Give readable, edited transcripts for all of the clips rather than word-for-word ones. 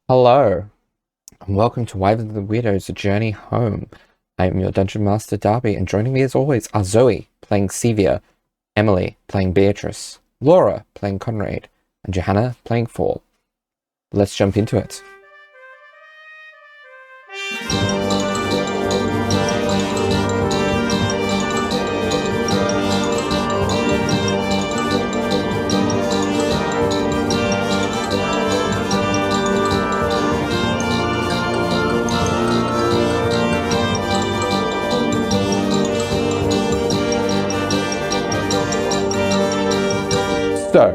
Hello, and welcome to Wyverns and Weirdos, A Journey Home. I am your Dungeon Master, Darby, and joining me as always are Zoe, playing 𝗖𝗔𝗦, Emily, playing Beatrice, Laura, playing Conrad, and Johanna, playing Fall. Let's jump into it. So,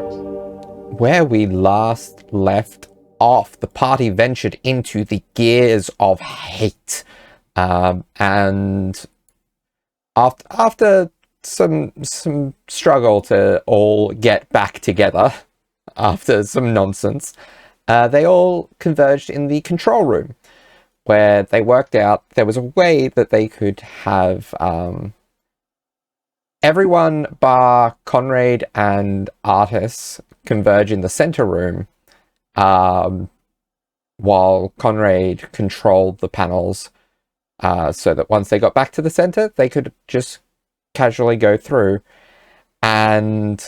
where we last left off, the party ventured into the gears of hate. And after some struggle to all get back together, after some nonsense, they all converged in the control room, where they worked out there was a way that they could have everyone bar Conrad and Artis converge in the center room, while Conrad controlled the panels, so that once they got back to the center, they could just casually go through, and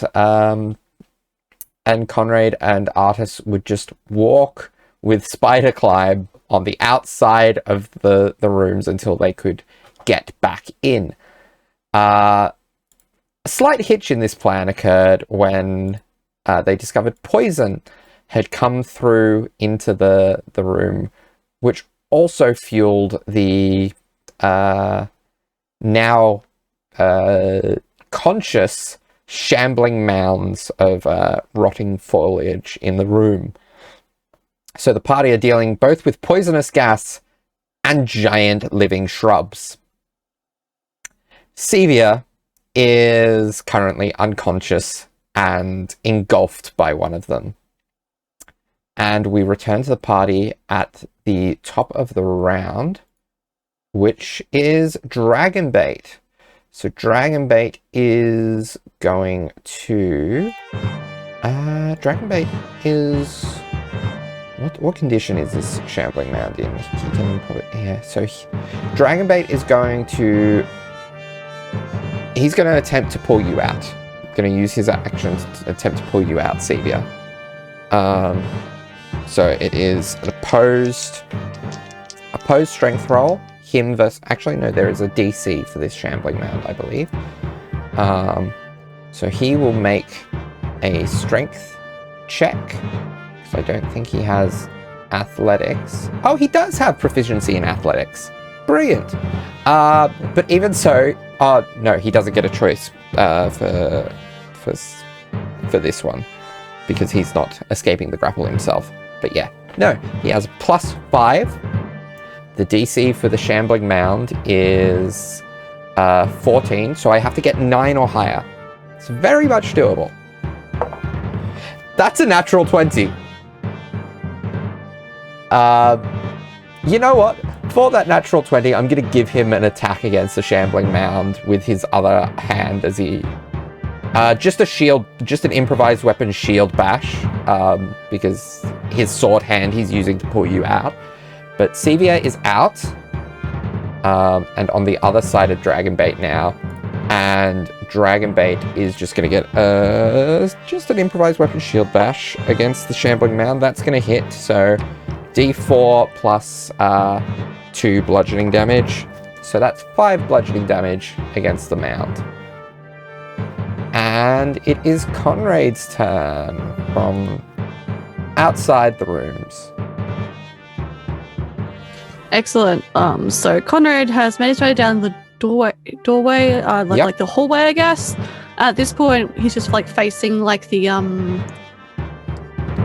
Conrad and Artis would just walk with spider climb on the outside of the rooms until they could get back in. A slight hitch in this plan occurred when they discovered poison had come through into the room, which also fueled the now conscious shambling mounds of rotting foliage in the room. So the party are dealing both with poisonous gas and giant living shrubs. 𝗖𝗦 is currently unconscious and engulfed by one of them. And we return to the party at the top of the round, which is Dragonbait. So Dragonbait is going to... Dragonbait is... What condition is this shambling mound in? He can probably... Yeah, so Dragonbait is going to... He's going to attempt to pull you out. Going to use his action to attempt to pull you out, 𝗖𝗦. So it is an opposed strength roll. Him versus... Actually, no, there is a DC for this shambling mound, I believe. So he will make a strength check, because I don't think he has athletics. Oh, he does have proficiency in athletics. Brilliant. But even so... no, he doesn't get a choice for this one, because he's not escaping the grapple himself. But yeah, no, he has +5. The DC for the shambling mound is 14, so I have to get 9 or higher. It's very much doable. That's a natural 20. You know what? For that natural 20, I'm going to give him an attack against the shambling mound with his other hand as he... just a shield, just an improvised weapon shield bash, because his sword hand he's using to pull you out. But 𝗖𝗦 is out, and on the other side of Dragonbait now, and Dragonbait is just going to get just an improvised weapon shield bash against the shambling mound. That's going to hit, so D4 plus 2 bludgeoning damage. So that's 5 bludgeoning damage against the mound. And it is Conrad's turn from outside the rooms. Excellent. So Conrad has made his way down the doorway, like the hallway, I guess. At this point, he's just like facing like the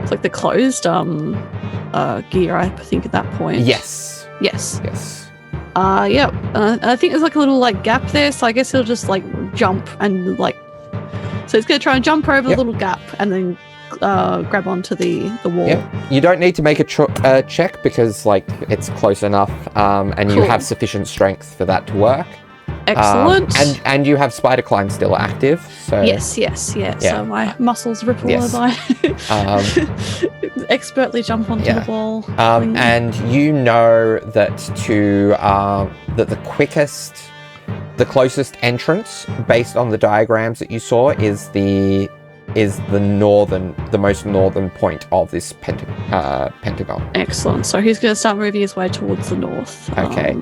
it's like the closed gear, I think, at that point. Yes. Yes. Yes. Yeah. I think there's like a little like gap there, so I guess he'll just like jump and like. So he's gonna try and jump over the little gap and then grab onto the wall. Yeah. You don't need to make a check because like it's close enough, and you have sufficient strength for that to work. Excellent. And you have spider climb still active, so Yes. Yeah. So my muscles ripple Yes. as I expertly jump onto the ball. And you know that that the closest entrance, based on the diagrams that you saw, is the most northern point of this pentagon. Excellent. So he's going to start moving his way towards the north. Okay.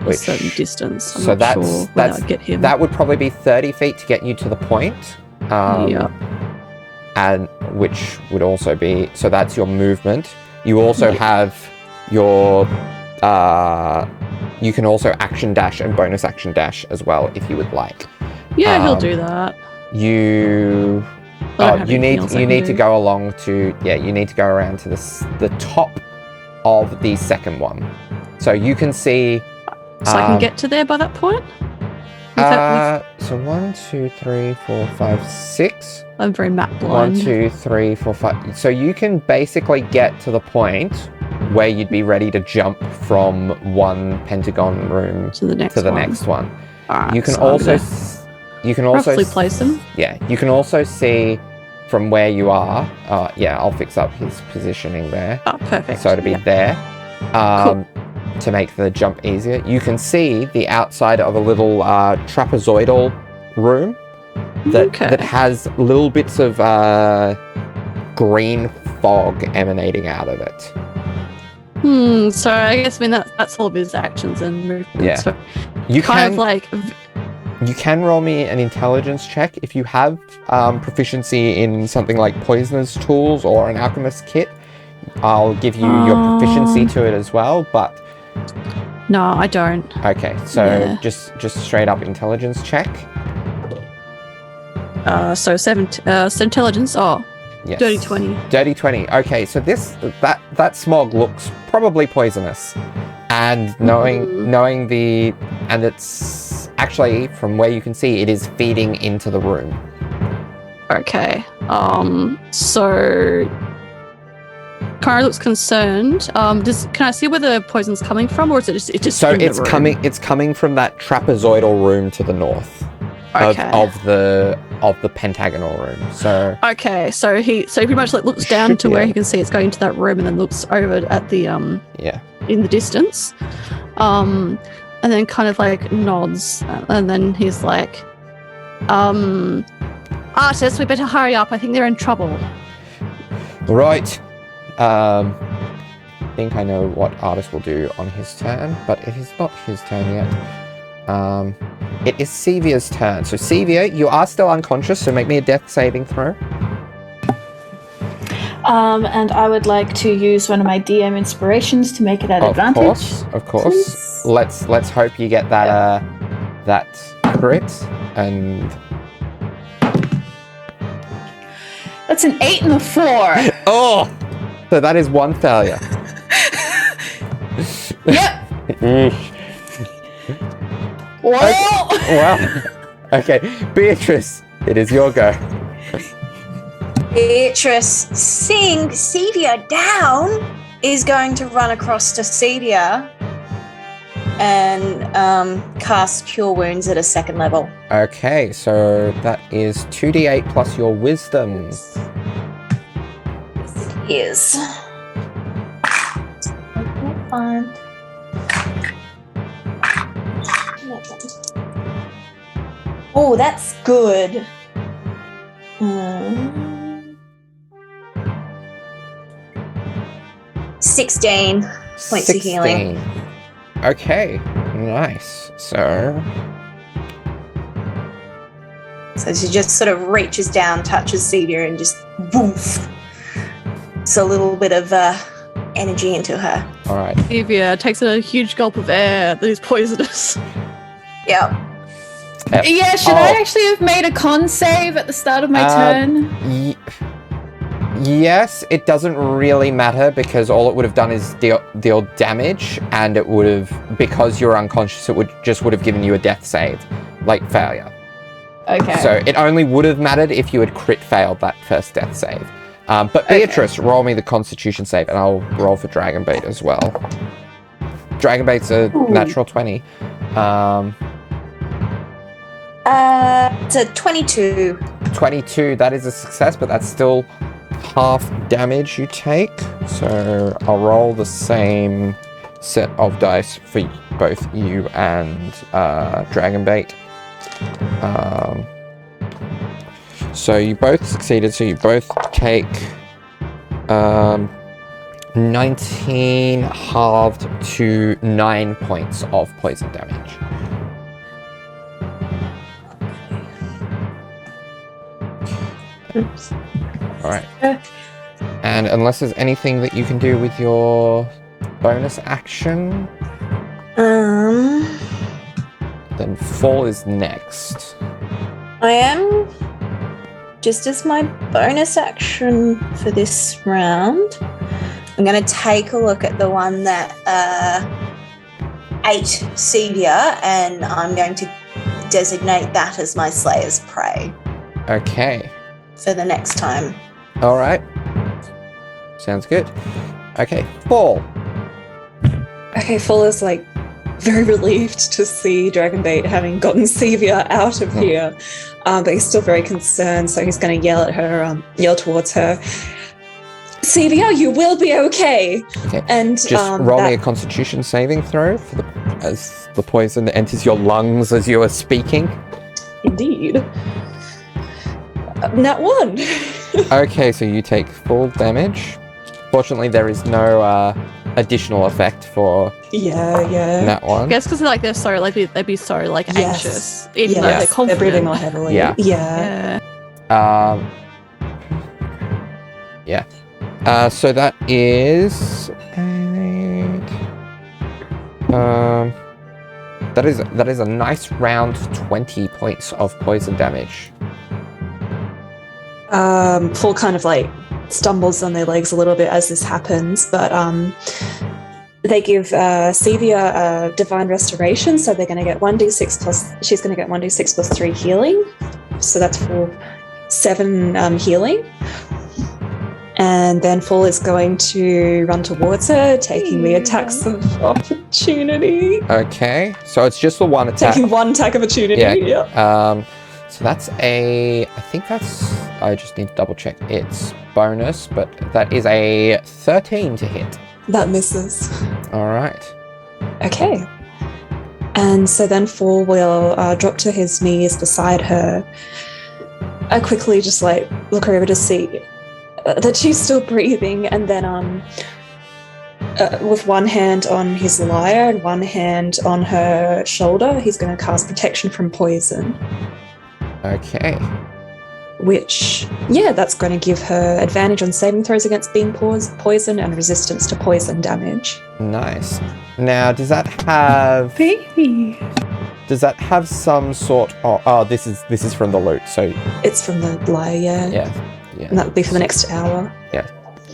A certain distance. I'm so not sure where that would get him. That would probably be 30 feet to get you to the point. And which would also be, so that's your movement. You also have your, you can also action dash and bonus action dash as well if you would like. Yeah, he'll do that. You need to go along to, you need to go around to the top of the second one. So you can see. So I can get to there by that point? So 1, 2, 3, 4, 5, 6. I'm very map blind. 1, 2, 3, 4, 5. So you can basically get to the point where you'd be ready to jump from one pentagon room to the next one. All right, you can also roughly place them. Yeah, you can also see from where you are. I'll fix up his positioning there. Oh, perfect. So to be there. Cool. To make the jump easier, you can see the outside of a little trapezoidal room that has little bits of green fog emanating out of it. So I guess that's all of his actions and movements. Yeah. So You can roll me an intelligence check if you have proficiency in something like poisoner's tools or an alchemist kit. I'll give you your proficiency to it as well, but no, I don't. Okay, so just straight up intelligence check. So intelligence. Oh, yes. Dirty 20. Dirty 20. Okay, so that smog looks probably poisonous, and knowing and it's actually, from where you can see, it is feeding into the room. Okay. So Kara looks concerned. Can I see where the poison's coming from, or is it just so in it's the room? It's coming from that trapezoidal room to the north of the pentagonal room. So so he pretty much looks down to where he can see it's going into that room, and then looks over at the in the distance, and then kind of nods, and then he's like, "Artist, we better hurry up. I think they're in trouble." Right. I think I know what Artist will do on his turn, but it is not his turn yet. It is Sevia's turn. So Sevia, you are still unconscious, so make me a death saving throw. And I would like to use one of my DM inspirations to make it at advantage. Of course. Please. Let's hope you get that that crit, and that's an 8 and a 4. Oh, so that is one failure. Yep. Well, okay, Beatrice, it is your go. Beatrice, seeing Sevia down, is going to run across to Sevia and cast Cure Wounds at a 2nd level. Okay, so that is 2d8 plus your wisdom. Yes, it is. Fine. Oh, that's good. 16 points of healing. Okay, nice. So she just sort of reaches down, touches Sevia, and just woof. It's a little bit of energy into her. All right. Sevia takes a huge gulp of air that is poisonous. Yep. Yeah, should I actually have made a con save at the start of my turn? Yes, it doesn't really matter, because all it would have done is deal damage, and it would have, because you're unconscious, it would have given you a death save, failure. Okay. So it only would have mattered if you had crit failed that first death save. But Beatrice, roll me the Constitution save, and I'll roll for Dragonbait as well. Dragonbait's a natural 20. It's a 22. 22, that is a success, but that's still half damage you take. So I'll roll the same set of dice for both you and Dragonbait. So you both succeeded, so you both take 19 halved to 9 points of poison damage. Oops. Alright. And unless there's anything that you can do with your bonus action, then Fall is next. I am, just as my bonus action for this round, I'm going to take a look at the one that ate Cedia, and I'm going to designate that as my Slayer's Prey. Okay. For the next time. Alright. Sounds good. Okay, Fall. Okay, Fall is like very relieved to see Dragonbait having gotten Sevia out of here, but he's still very concerned, so he's going to yell at her, yell towards her, Sevia, you will be okay. Okay. And just roll me a Constitution saving throw for as the poison enters your lungs as you are speaking. Indeed. Nat 1. Okay, so you take full damage. Fortunately, there is no additional effect for that one. I guess because they're so they'd be so anxious, even though they're confident. They're breathing more heavily. Yeah. So that is that is a nice round 20 points of poison damage. Fall kind of stumbles on their legs a little bit as this happens, but they give Sevia a divine restoration, so they're going to get 1d6 plus. She's going to get 1d6 plus 3 healing, so that's for 7 healing. And then Fall is going to run towards her, taking the attacks of opportunity. Okay, so it's just the one attack. Taking one attack of opportunity. Yeah. So that's I just need to double check its bonus, but that is a 13 to hit. That misses. All right. Okay. And so then Fall will drop to his knees beside her. I quickly just look over to see that she's still breathing, and then with one hand on his lyre and one hand on her shoulder, he's going to cast Protection from Poison. Okay. Which, that's going to give her advantage on saving throws against being poisoned and resistance to poison damage. Nice. Now, does that have... Baby. Does that have some sort of... Oh, this is from the loot, so... It's from the lyre, Yeah. And that will be for the next hour. Yeah.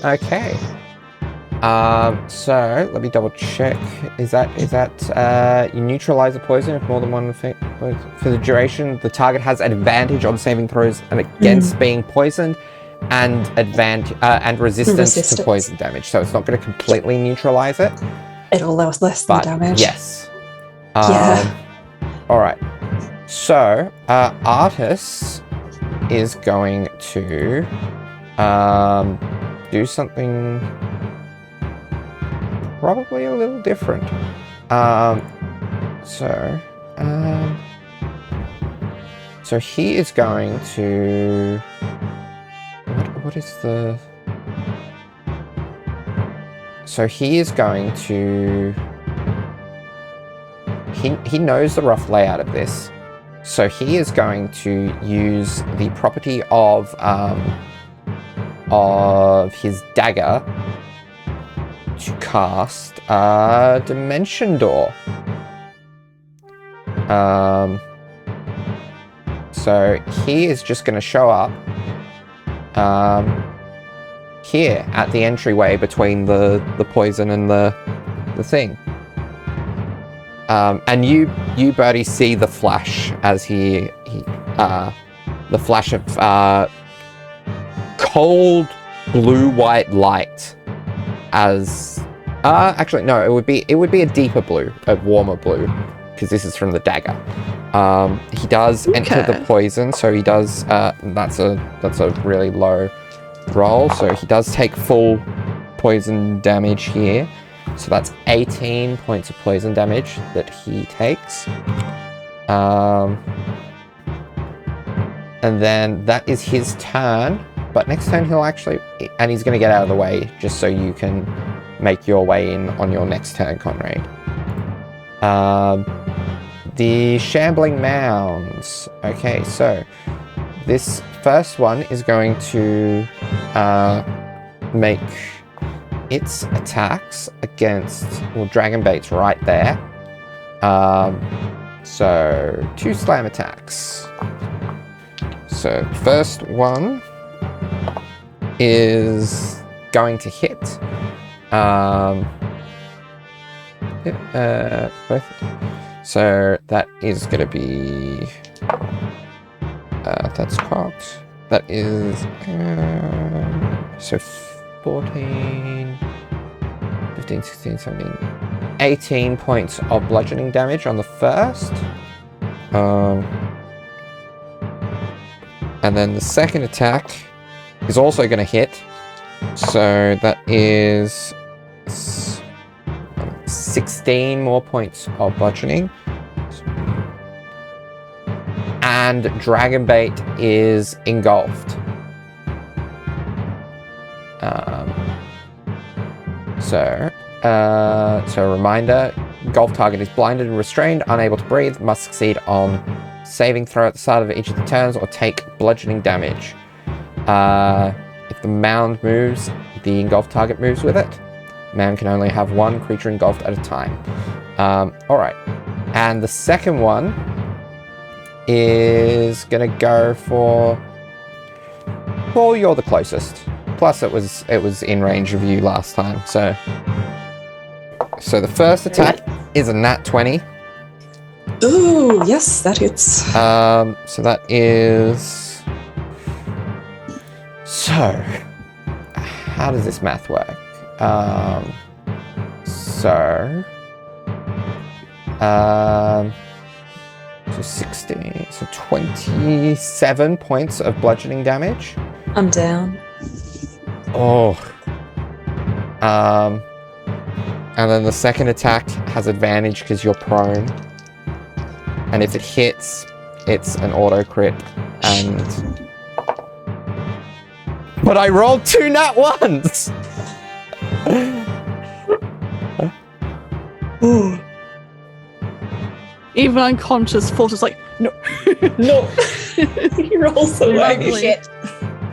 Okay. So let me double check. Is that you neutralize a poison if more than one effect for the duration? The target has an advantage on saving throws and against being poisoned, and and resistance to poison damage. So it's not going to completely neutralize it. It'll lessen the damage. Yes. All right. So Artis is going to do something probably a little different. So he is going to... What is the... So he is going to... He knows the rough layout of this. So he is going to use the property of his dagger to cast Dimension Door. So he is just going to show up here at the entryway between the poison and the thing. And you Birdie, see the flash as the flash of cold blue-white light as actually no, it would be a deeper blue, a warmer blue, because this is from the dagger. He does enter the poison, so he does. That's a really low roll, so he does take full poison damage here. So that's 18 points of poison damage that he takes. And then that is his turn. But next turn he'll actually, and he's going to get out of the way just so you can make your way in on your next turn, Conrad. The Shambling Mounds. Okay, so this first one is going to make its attacks against, well, Dragonbait's right there. So 2 slam attacks. So first one is going to hit. Both. So that is going to be. That's cocked. That is. So 14, 15, 16, 17, 18 points of bludgeoning damage on the first. And then the second attack is also going to hit. So that is 16 more points of bludgeoning. And Dragonbait is engulfed. So reminder, engulfed target is blinded and restrained, unable to breathe, must succeed on saving throw at the start of each of the turns or take bludgeoning damage. If the mound moves, the engulfed target moves with it. Man can only have one creature engulfed at a time. Alright. And the second one is gonna go for... Well, you're the closest. Plus it was in range of you last time, so... So the first attack is a nat 20. Ooh, yes, that hits. So that is... So... How does this math work? So 16, so 27 points of bludgeoning damage. I'm down. Oh. And then the second attack has advantage because you're prone. And if it hits, it's an auto crit. And... But I rolled 2 nat 1s! Even unconscious, Fort is like, no. No. He rolls away. Shit.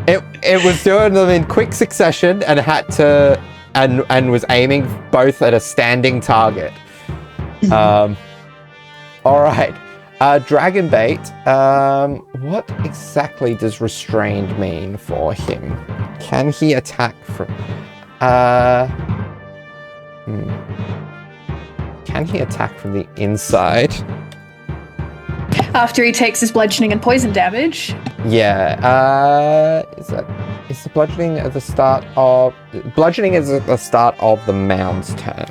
It was doing them in quick succession and had to and was aiming both at a standing target. All right. Dragonbait. What exactly does restrained mean for him? Can he attack from? Can he attack from the inside? After he takes his bludgeoning and poison damage. Yeah. Is the bludgeoning at the start of... Bludgeoning is at the start of the mound's turn.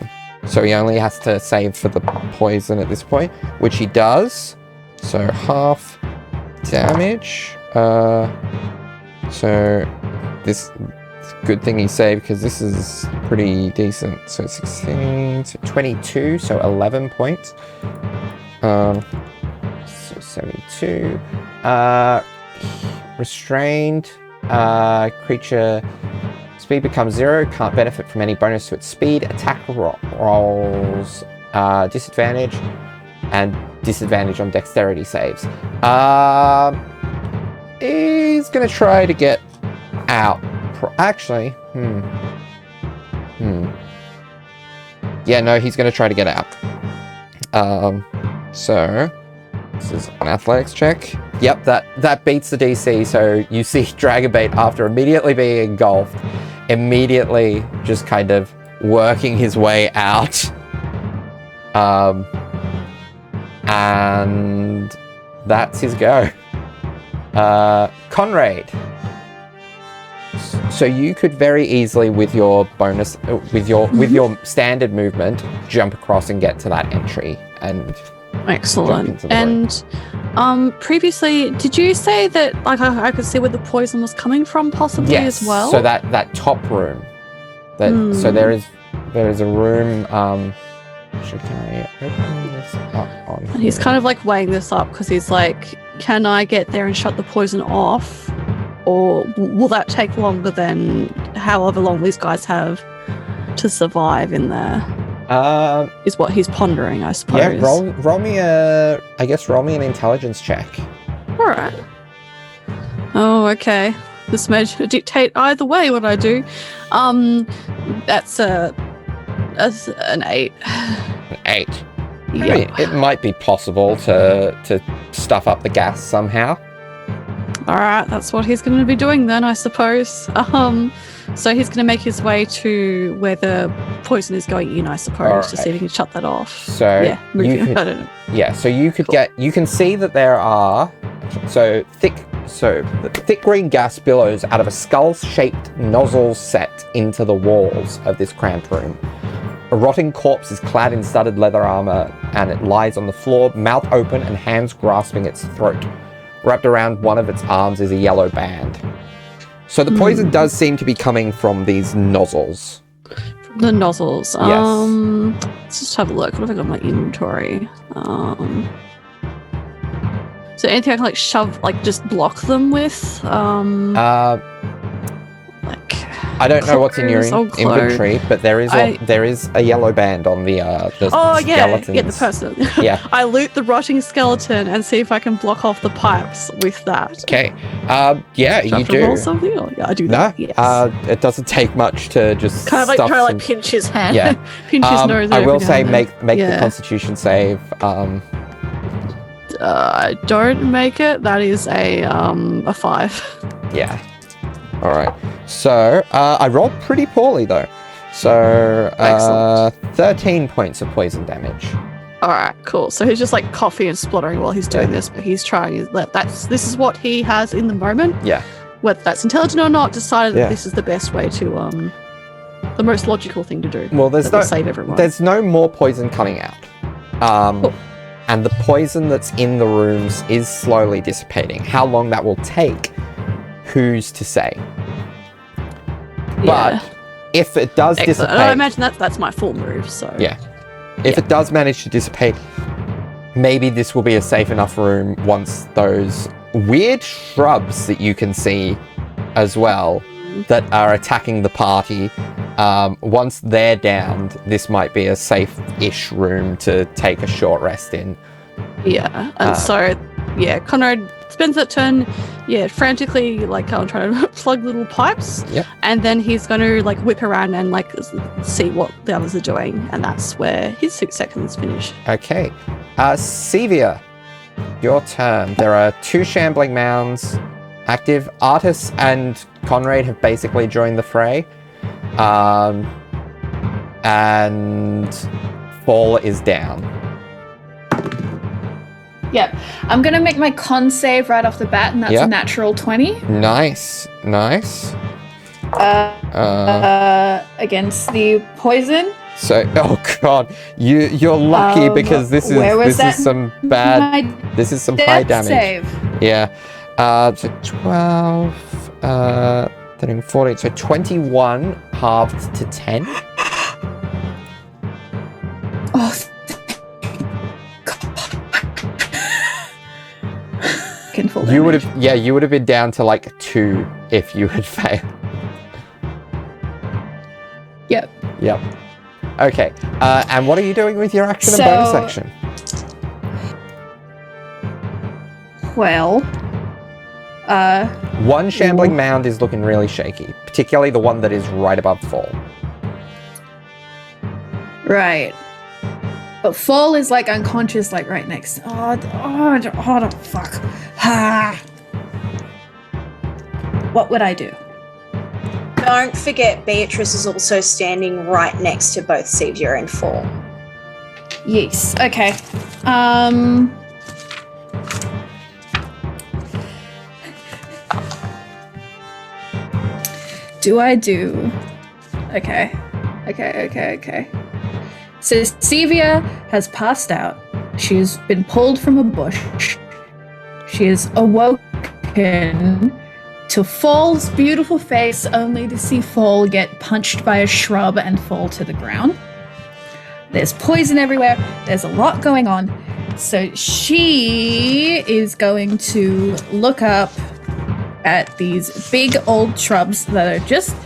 So he only has to save for the poison at this point, which he does. So half damage. So this... Good thing he saved, because this is pretty decent. So 16, so 22, so 11 points. So 72. Restrained. Creature speed becomes 0. Can't benefit from any bonus to its speed. Attack rolls disadvantage. And disadvantage on dexterity saves. He's going to try to get out. Actually, Yeah, no, he's going to try to get out. So, this is an athletics check. Yep, that beats the DC, so you see Dragonbait, after immediately being engulfed, immediately just kind of working his way out. And that's his go. Conrad. So you could very easily, with your bonus, with your standard movement, jump across and get to that entry and Excellent. And previously, did you say that like I could see where the poison was coming from possibly as well? So that top room. So there is a room. Should I open this up on? And he's kind of like weighing this up because he's like, can I get there and shut the poison off, or will that take longer than however long these guys have to survive in there? Is what he's pondering, I suppose. Yeah, roll me an intelligence check. All right. Oh, okay. This may dictate either way what I do. That's an 8. An 8. Yep. I mean, it might be possible to stuff up the gas somehow. All right, that's what he's going to be doing then, I suppose. So he's going to make his way to where the poison is going in, I suppose, to see if he can shut that off. So yeah, moving. I don't know. Yeah, so you could you can see that there are the thick green gas billows out of a skull-shaped nozzle set into the walls of this cramped room. A rotting corpse is clad in studded leather armor, and it lies on the floor, mouth open and hands grasping its throat. Wrapped around one of its arms is a yellow band. So the poison does seem to be coming from these nozzles. From the nozzles. Yes. Let's just have a look. What have I got in my inventory? So anything I can like shove, like just block them with? I don't know what's in your inventory, but there is a yellow band on the skeletons. Yeah, the person. Yeah. I loot the rotting skeleton and see if I can block off the pipes with that. Okay. Yeah, you do. Roll something? Oh, yeah, I do that. No. Yes. It doesn't take much to just kind of like try to like pinch his hand. Yeah. Pinch his nose. I will say make the Constitution save. I don't make it. That is a 5. Yeah. All right. So I rolled pretty poorly though. So 13 points of poison damage. All right, cool. So he's just like coughing and spluttering while he's doing this, but he's trying. This is what he has in the moment. Yeah. Whether that's intelligent or not, decided that this is the best way to the most logical thing to do. Well, save everyone. There's no more poison coming out. Cool. And the poison that's in the rooms is slowly dissipating. How long that will take, who's to say? But if it does dissipate... I imagine that's my full move, so... Yeah. If it does manage to dissipate, maybe this will be a safe enough room once those weird shrubs that you can see as well that are attacking the party, once they're downed, this might be a safe-ish room to take a short rest in. Yeah, and Conrad spends that turn, frantically, like, trying to plug little pipes. Yep. And then he's going to, like, whip around and, like, see what the others are doing. And that's where his 6 seconds finish. Okay. Sevia, your turn. There are 2 shambling mounds active. Artis and Conrad have basically joined the fray. And Fall is down. Yep. I'm going to make my con save right off the bat, and that's a natural 20. Nice. Against the poison. So, oh god, you're lucky because this is some high damage. Save. Yeah. So 12, 13, 14, so 21 halved to 10. Oh. You would have been down to like 2 if you had failed. Yep. Okay. And what are you doing with your action and bonus action? Well, one shambling mound is looking really shaky, particularly the one that is right above Fall. Right. But Fall is like unconscious, like right next. Oh, fuck. What would I do? Don't forget, Beatrice is also standing right next to both Sevia and Fall. Yes. Okay. Do I do? Okay. So Sevia has passed out. She has been pulled from a bush. She is awoken to Fall's beautiful face, only to see Fall get punched by a shrub and fall to the ground. There's poison everywhere. There's a lot going on. So she is going to look up at these big old shrubs that are just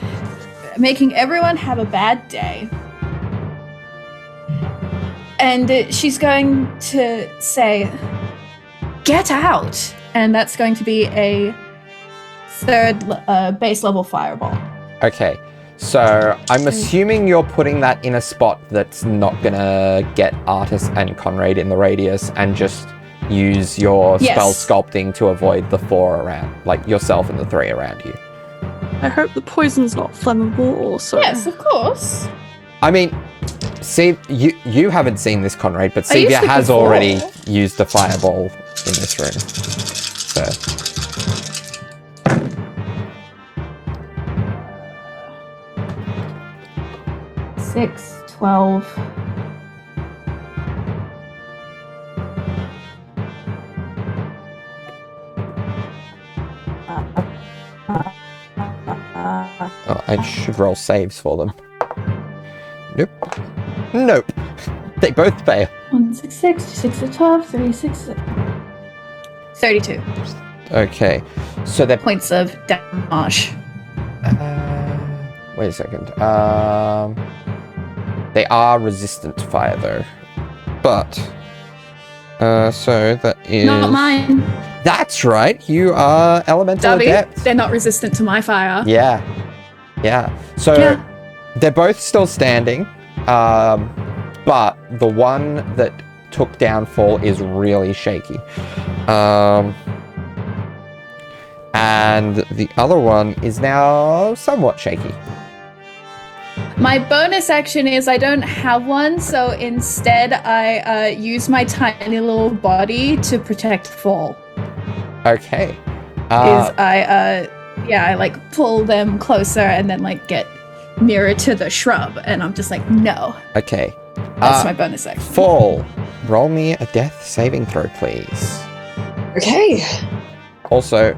making everyone have a bad day. And she's going to say, "Get out!" And that's going to be a 3rd base level fireball. Okay, so I'm assuming you're putting that in a spot that's not gonna get Artis and Conrad in the radius, and just use your spell sculpting to avoid the 4 around, like yourself and the 3 around you. I hope the poison's not flammable also. Yes, of course. I mean, see, you haven't seen this, Conrad, but Sevia has already used a fireball in this room. So 6, 12. oh, I should roll saves for them. Nope. They both fail. 1, 6, 6, 6, 12, 3, 6, 32 Okay, so they're points of damage. wait a second. They are resistant to fire though, but so that is Not mine. That's right. You are elemental adept. They're not resistant to my fire. Yeah. So they're both still standing, but the one that took downfall is really shaky. And the other one is now somewhat shaky. My bonus action is I don't have one, so instead I use my tiny little body to protect Fall. Okay. I like pull them closer and then like get nearer to the shrub, and I'm just like, no. Okay. That's my bonus action. Fall, roll me a death saving throw, please. Okay. Also,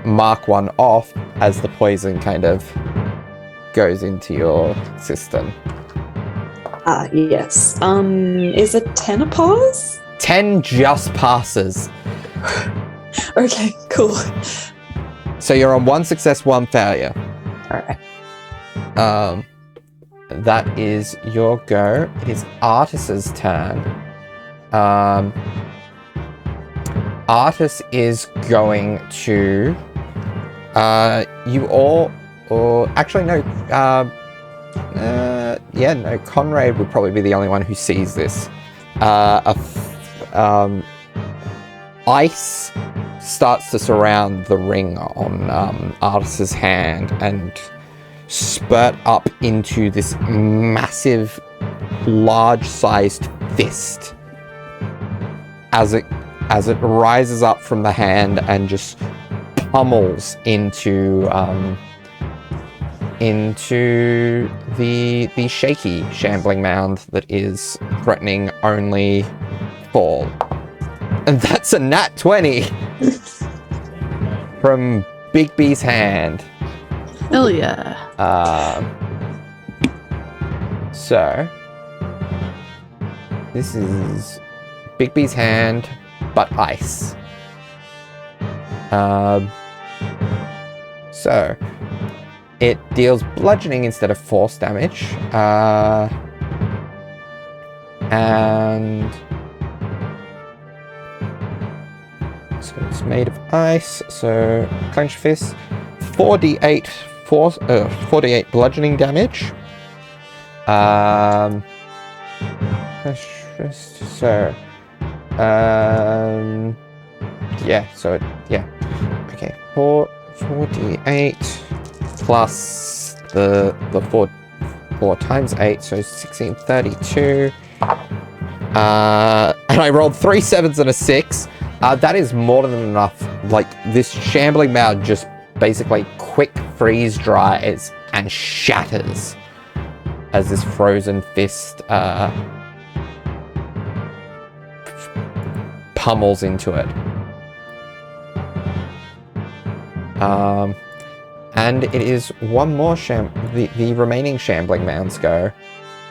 mark one off as the poison kind of goes into your system. Yes. Is it 10 a pause? 10 just passes. Okay, cool. So you're on 1 success, 1 failure. Alright. That is your go. It is Artis's turn. Artis is going to you all, or actually no, Conrad would probably be the only one who sees this. Ice starts to surround the ring on Artis's hand and spurt up into this massive, large-sized fist as it rises up from the hand and just pummels into the shaky shambling mound that is threatening only Fall. And that's a nat 20 from Big B's hand. Hell yeah. So this is Big B's hand, but ice. So it deals bludgeoning instead of force damage, and so it's made of ice. So clench fist, 4d8 4d8 bludgeoning damage. Okay, 4d8 plus the 4 times 8, so 1632. And I rolled 3 7s and a 6. That is more than enough. Like, this shambling mound just basically quick freeze dries and shatters as this frozen fist pummels into it. And it is one more the remaining shambling mound's go,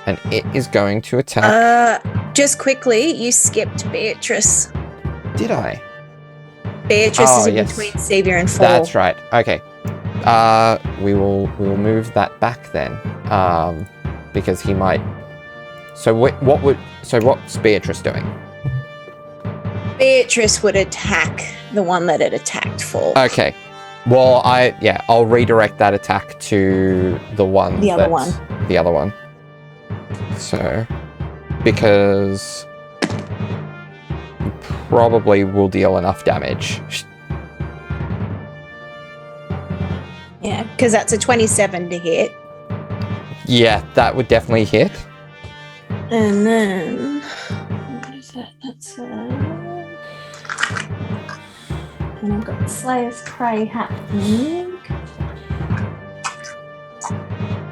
and it is going to attack. Just quickly, you skipped Beatrice. Did I? Beatrice is in between Savior and Fall. That's right. Okay. We will move that back then, because he might. So what's Beatrice doing? Beatrice would attack the one that it attacked Fall. Okay. Well, I'll redirect that attack to the other one. So, because probably will deal enough damage. Yeah, because that's a 27 to hit. Yeah, that would definitely hit. And then what is that? That's and I've got the Slayer's Prey happening.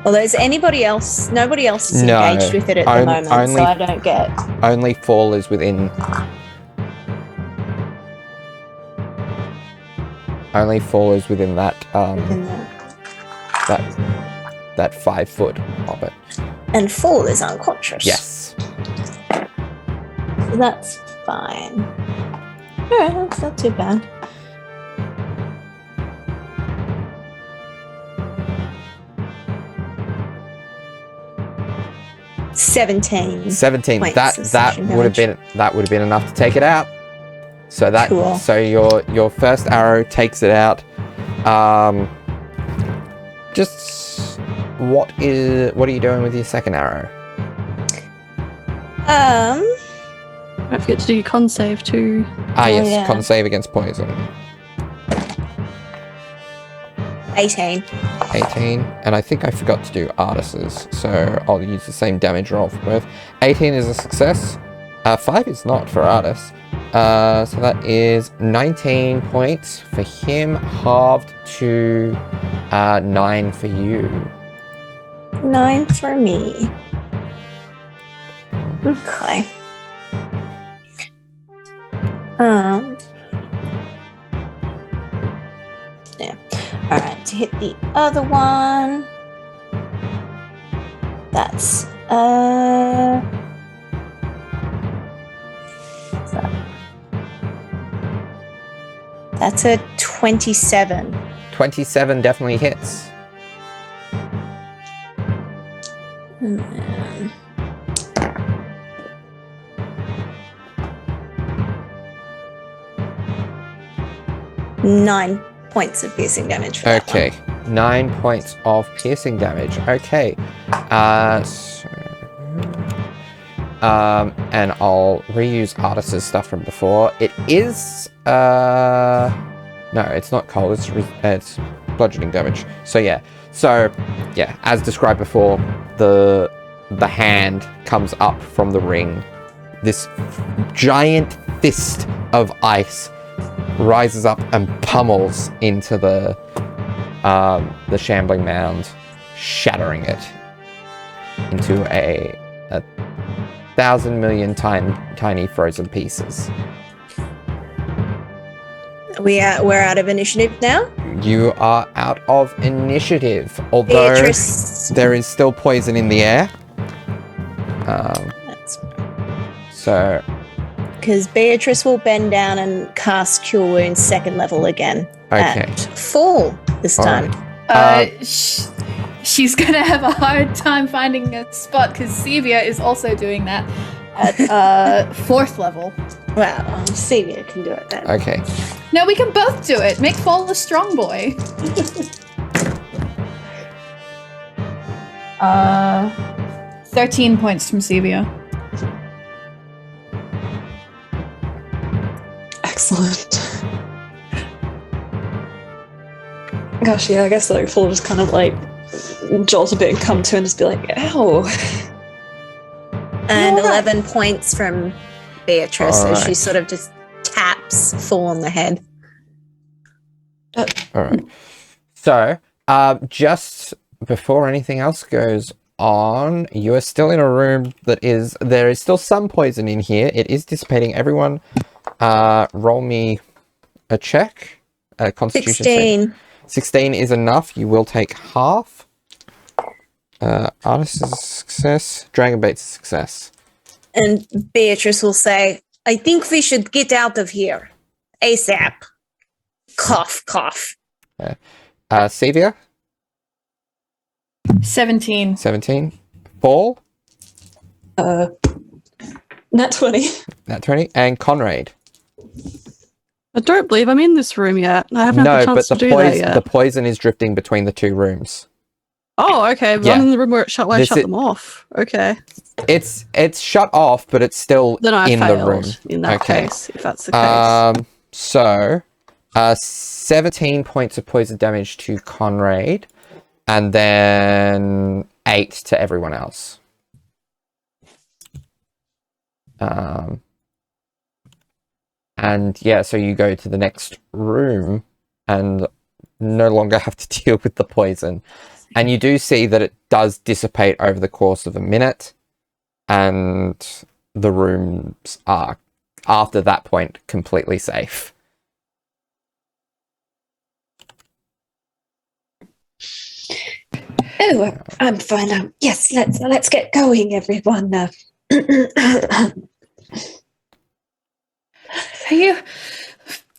Well, there's nobody else is engaged with it at the moment, so I don't get. Only Fall is within. Only Fall is within that. That 5 foot of it. And Fall is unconscious. Yes. So that's fine. Alright, that's not too bad. $17. That would have been enough to take it out. So that cool. So your first arrow takes it out. Just what are you doing with your second arrow? Don't forget to do your con save too. Yes, yeah. Con save against poison. 18. 18, and I think I forgot to do Artis's, so I'll use the same damage roll for both. 18 is a success. 5 is not for Artis. So that is 19 points for him, halved to 9 for you. 9 for me. Okay. Yeah. Alright, to hit the other one. That's that's a 27. 27 definitely hits. And then 9 points of piercing damage for that Okay, 9 points of piercing damage. Okay, and I'll reuse Artis's stuff from before. It is no, it's not cold. It's bludgeoning damage. So yeah, as described before, the hand comes up from the ring. This giant fist of ice rises up and pummels into the shambling mound, shattering it into a 1,000 million tiny frozen pieces. We're out of initiative now? You are out of initiative, although Beatrice. there is still poison in the air. That's So because Beatrice will bend down and cast Cure Wounds 2nd level again. Okay. At Fall this time. She's gonna have a hard time finding a spot because Sevia is also doing that at 4th level. Well, Savior can do it then. Okay. No, we can both do it. Make Fall a strong boy. 13 points from Sevia. Excellent. Gosh, yeah, I guess like Full just kind of like jolt a bit and come to and just be like, ow. And All right. 11 points from Beatrice All as she right. sort of just taps Fall on the head. All right. So, just before anything else goes on, you are still in a room there is still some poison in here. It is dissipating. Everyone Roll me a check. A constitution 16. check. 16 is enough. You will take half. Artist is a success. Dragonbait's a success. And Beatrice will say, I think we should get out of here. ASAP. Cough, cough. Sevia? 17. 17. Paul? Nat 20. Nat 20. And Conrad? I don't believe I'm in this room yet. I haven't had the chance to do that yet. The poison is drifting between the two rooms. Oh, okay. But Yeah. I'm in the room where it shut them off. Okay. It's shut off, but it's still Then I in failed the room. in that Okay. case, if that's the case. So 17 points of poison damage to Conrad, and then 8 to everyone else. And yeah, so you go to the next room and no longer have to deal with the poison. And you do see that it does dissipate over the course of a minute, and the rooms are, after that point, completely safe. Oh, I'm fine. Yes, let's get going, everyone. Are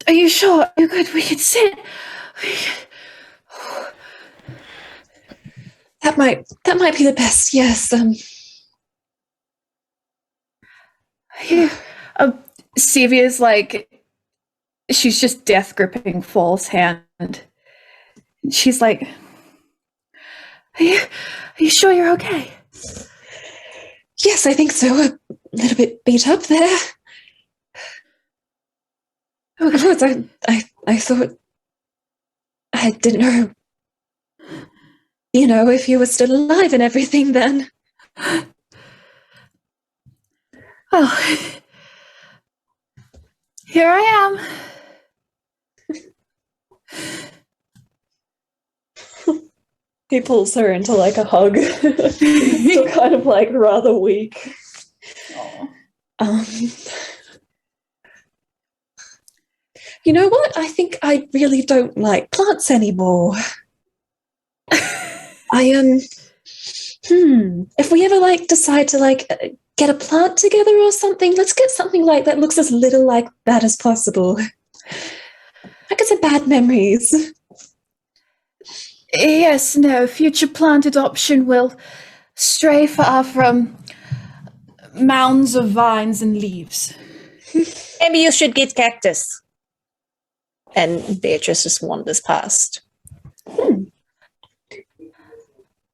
you sure? You're good. We can sit. That might be the best. Yes. Sevia's like, she's just death gripping Fall's hand. She's like, are you sure you're okay? Yes, I think so. A little bit beat up there. Oh God, I thought I didn't know. If you were still alive and everything then. Oh, here I am. He pulls her into like a hug. Still kind of like rather weak. You know what? I think I really don't like plants anymore. If we ever decide to get a plant together or something, let's get something that looks as little like that as possible. I get some bad memories. Yes, no, future plant adoption will stray far from mounds of vines and leaves. Maybe you should get cactus. And Beatrice just wanders past.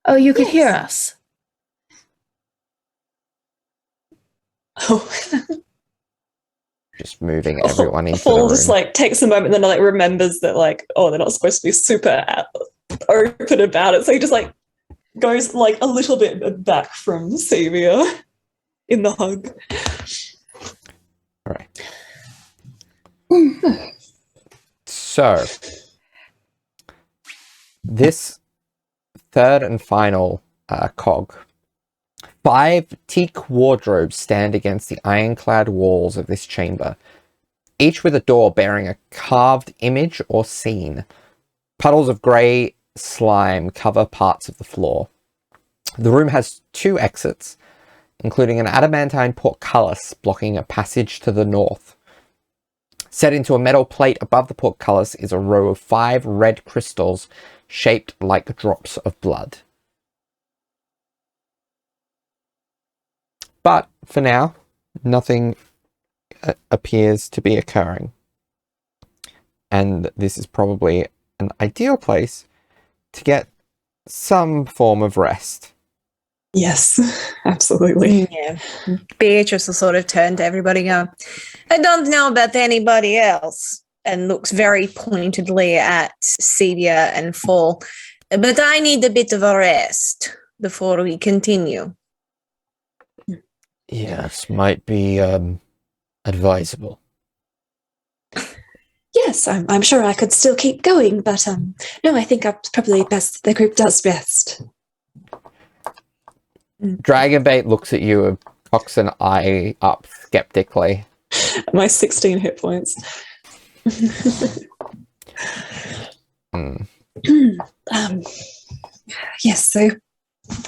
Oh, you could hear us. Oh. Just moving everyone into the Paul room. just takes a moment and then remembers that they're not supposed to be super open about it. So he just goes a little bit back from Sevia in the hug. All right. So, this third and final cog. 5 teak wardrobes stand against the ironclad walls of this chamber, each with a door bearing a carved image or scene. Puddles of grey slime cover parts of the floor. The room has 2 exits, including an adamantine portcullis blocking a passage to the north. Set into a metal plate above the portcullis is a row of 5 red crystals shaped like drops of blood. But for now, nothing appears to be occurring. And this is probably an ideal place to get some form of rest. Yes, absolutely. Yeah. Beatrice will sort of turn to everybody and go, I don't know about anybody else, and looks very pointedly at Sevia and Fall, but I need a bit of a rest before we continue. Yes, might be advisable. Yes, I'm sure I could still keep going, but no, I think it's probably best the group does rest. Dragonbait looks at you and cocks an eye up skeptically. My 16 hit points. Yes, so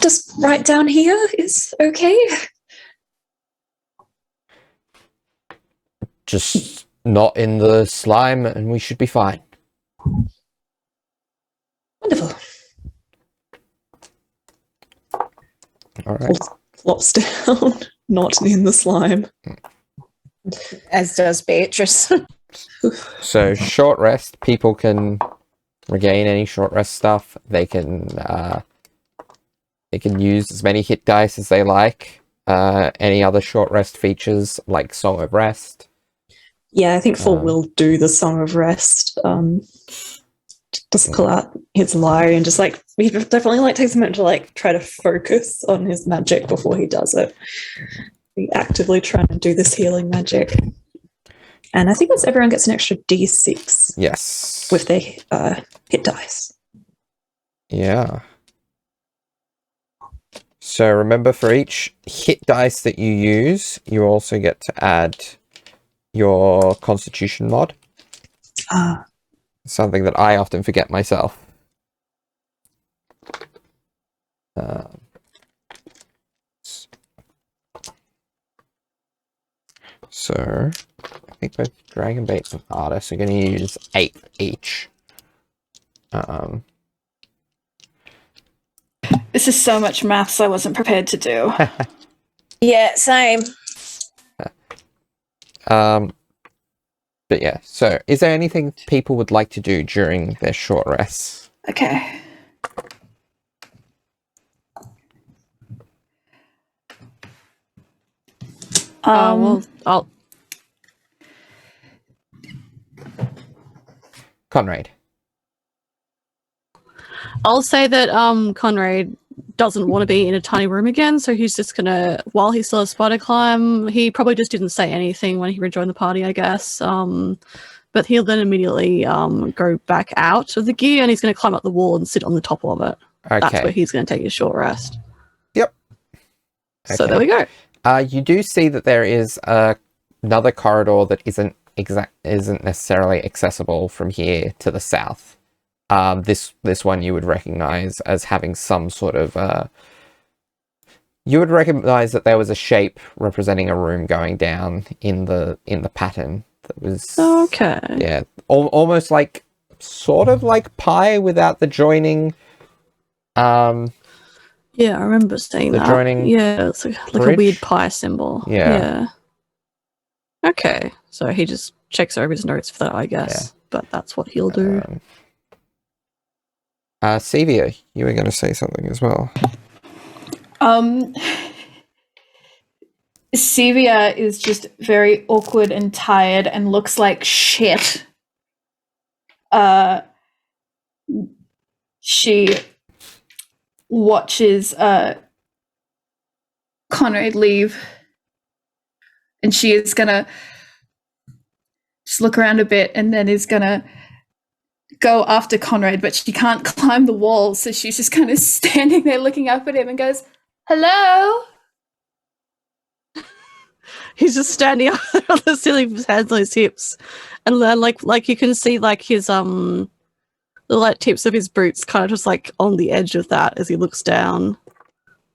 just right down here is okay. Just not in the slime and we should be fine. Wonderful. All right. Flops down, not in the slime. As does Beatrice. So short rest, people can regain any short rest stuff. They can use as many hit dice as they like. Any other short rest features like Song of Rest. Yeah, I think Full will do the Song of Rest. Just pull out his lyre and just like he definitely like takes a minute to like try to focus on his magic before he does it. He actively trying to do this healing magic. And I think that's everyone gets an extra D6. Yes. With their hit dice. Yeah. So remember, for each hit dice that you use, you also get to add your Constitution mod. Something that I often forget myself. So I think both Dragon Baits and Artists are going to use 8 each. This is so much maths I wasn't prepared to do. Yeah, same. But yeah, so is there anything people would like to do during their short rests? Okay. I'll Conrad. I'll say that Conrad doesn't want to be in a tiny room again, so he's just gonna, while he still has spider climb, he probably just didn't say anything when he rejoined the party, I guess. But he'll then immediately go back out of the gear and he's gonna climb up the wall and sit on the top of it. Okay. That's where he's gonna take his short rest. Yep. So there we go. You do see that there is another corridor that isn't necessarily accessible from here to the south. This one you would recognize as having some sort of you would recognize that there was a shape representing a room going down in the pattern that was okay. Yeah, almost like sort of like pie without the joining. Yeah, I remember seeing the that. joining. Yeah, it's like a weird pie symbol. Yeah. Okay, so he just checks over his notes for that, I guess. Yeah. But that's what he'll do. Sevia, you were going to say something as well. Sevia is just very awkward and tired and looks like shit. She watches Conrad leave, and she is gonna just look around a bit and then is gonna go after Conrad, but she can't climb the wall, so she's just kind of standing there looking up at him and goes, "Hello?" He's just standing up on the ceiling with his hands on his hips, and then like you can see like his the like tips of his boots kind of just like on the edge of that as he looks down.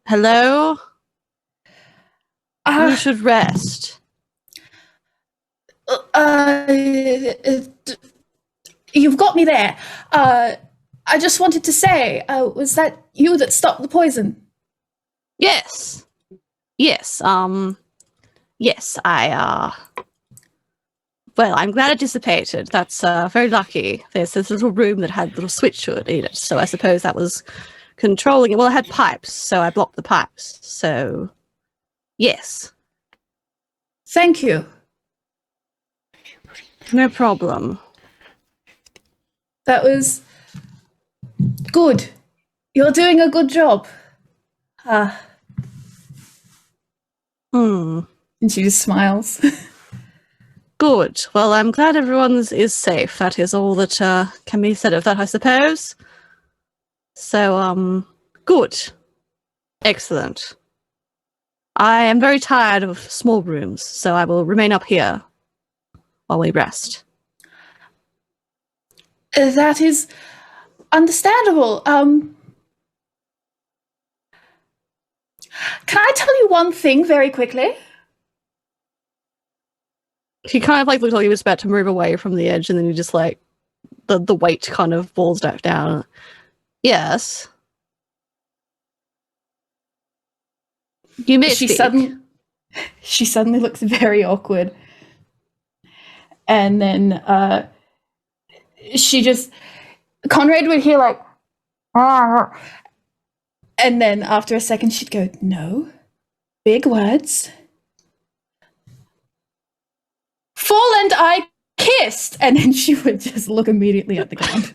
Hello? You should rest. You've got me there. I just wanted to say, was that you that stopped the poison? Yes. Yes, yes, well, I'm glad it dissipated. That's very lucky. There's this little room that had a little switch to it in it, so I suppose that was controlling it. Well, it had pipes, so I blocked the pipes. So, yes. Thank you. No problem. That was good. You're doing a good job. And she just smiles. Good. Well, I'm glad everyone is safe. That is all that can be said of that, I suppose. So, good. Excellent. I am very tired of small rooms, so I will remain up here while we rest. That is understandable. Can I tell you one thing very quickly? He kind of like looked like he was about to move away from the edge, and then he just like the weight kind of falls back down. Yes. You may speak. She suddenly looks very awkward. And then Conrad would hear like, "Arr." And then after a second she'd go, "No, big words. Fall and I kissed," and then she would just look immediately at the ground.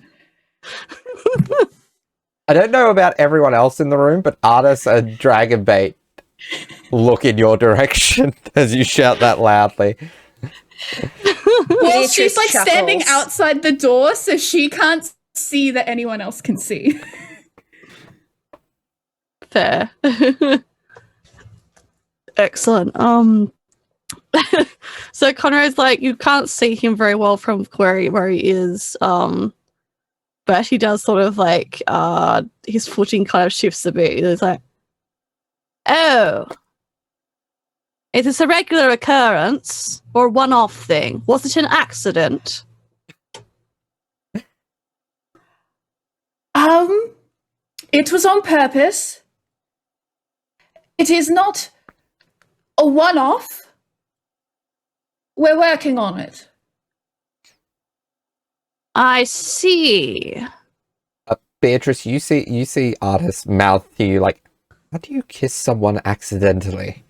I don't know about everyone else in the room, but Artis and Dragonbait look in your direction as you shout that loudly. Well, she's like standing outside the door, so she can't see that anyone else can see. Fair. Excellent. So Conrad's like, you can't see him very well from where he is, but he does sort of like his footing kind of shifts a bit. It's like, oh, is this a regular occurrence or a one-off thing? Was it an accident? It was on purpose. It is not a one-off. We're working on it. I see. Beatrice, you see Artis mouth to you like, how do you kiss someone accidentally?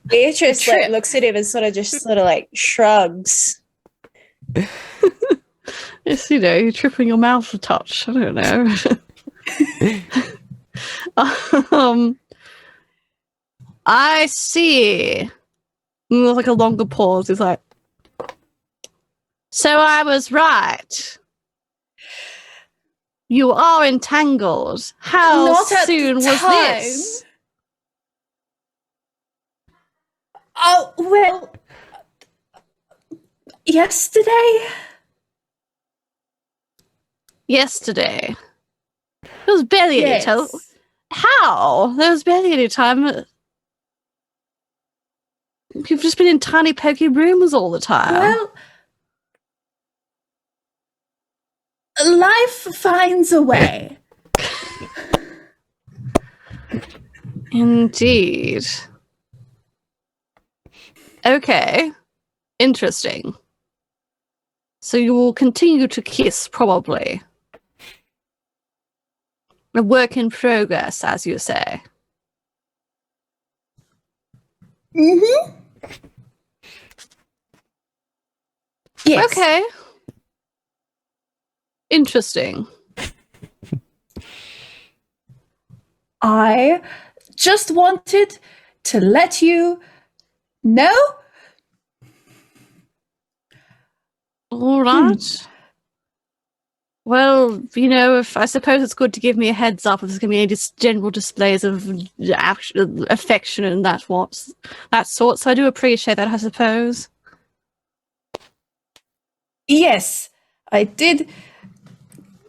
Beatrice like, looks at him and sort of like shrugs. Yes, you know, you're tripping your mouth a touch. I don't know. I see. And there's like a longer pause. It's like, so I was right. You are entangled. How Not at soon the was time. this? Oh, well, yesterday? Yesterday. There was barely any Yes. time. How? There was barely any time. You've just been in tiny pokey rooms all the time. Well, life finds a way. Indeed. Okay. Interesting. So you will continue to kiss, probably. A work in progress, as you say. Mm-hmm. Yes. Okay. Interesting. I just wanted to let you know. All right. Well, you know, I suppose it's good to give me a heads up if there's going to be any general displays of affection and that sort. So I do appreciate that, I suppose. Yes, I did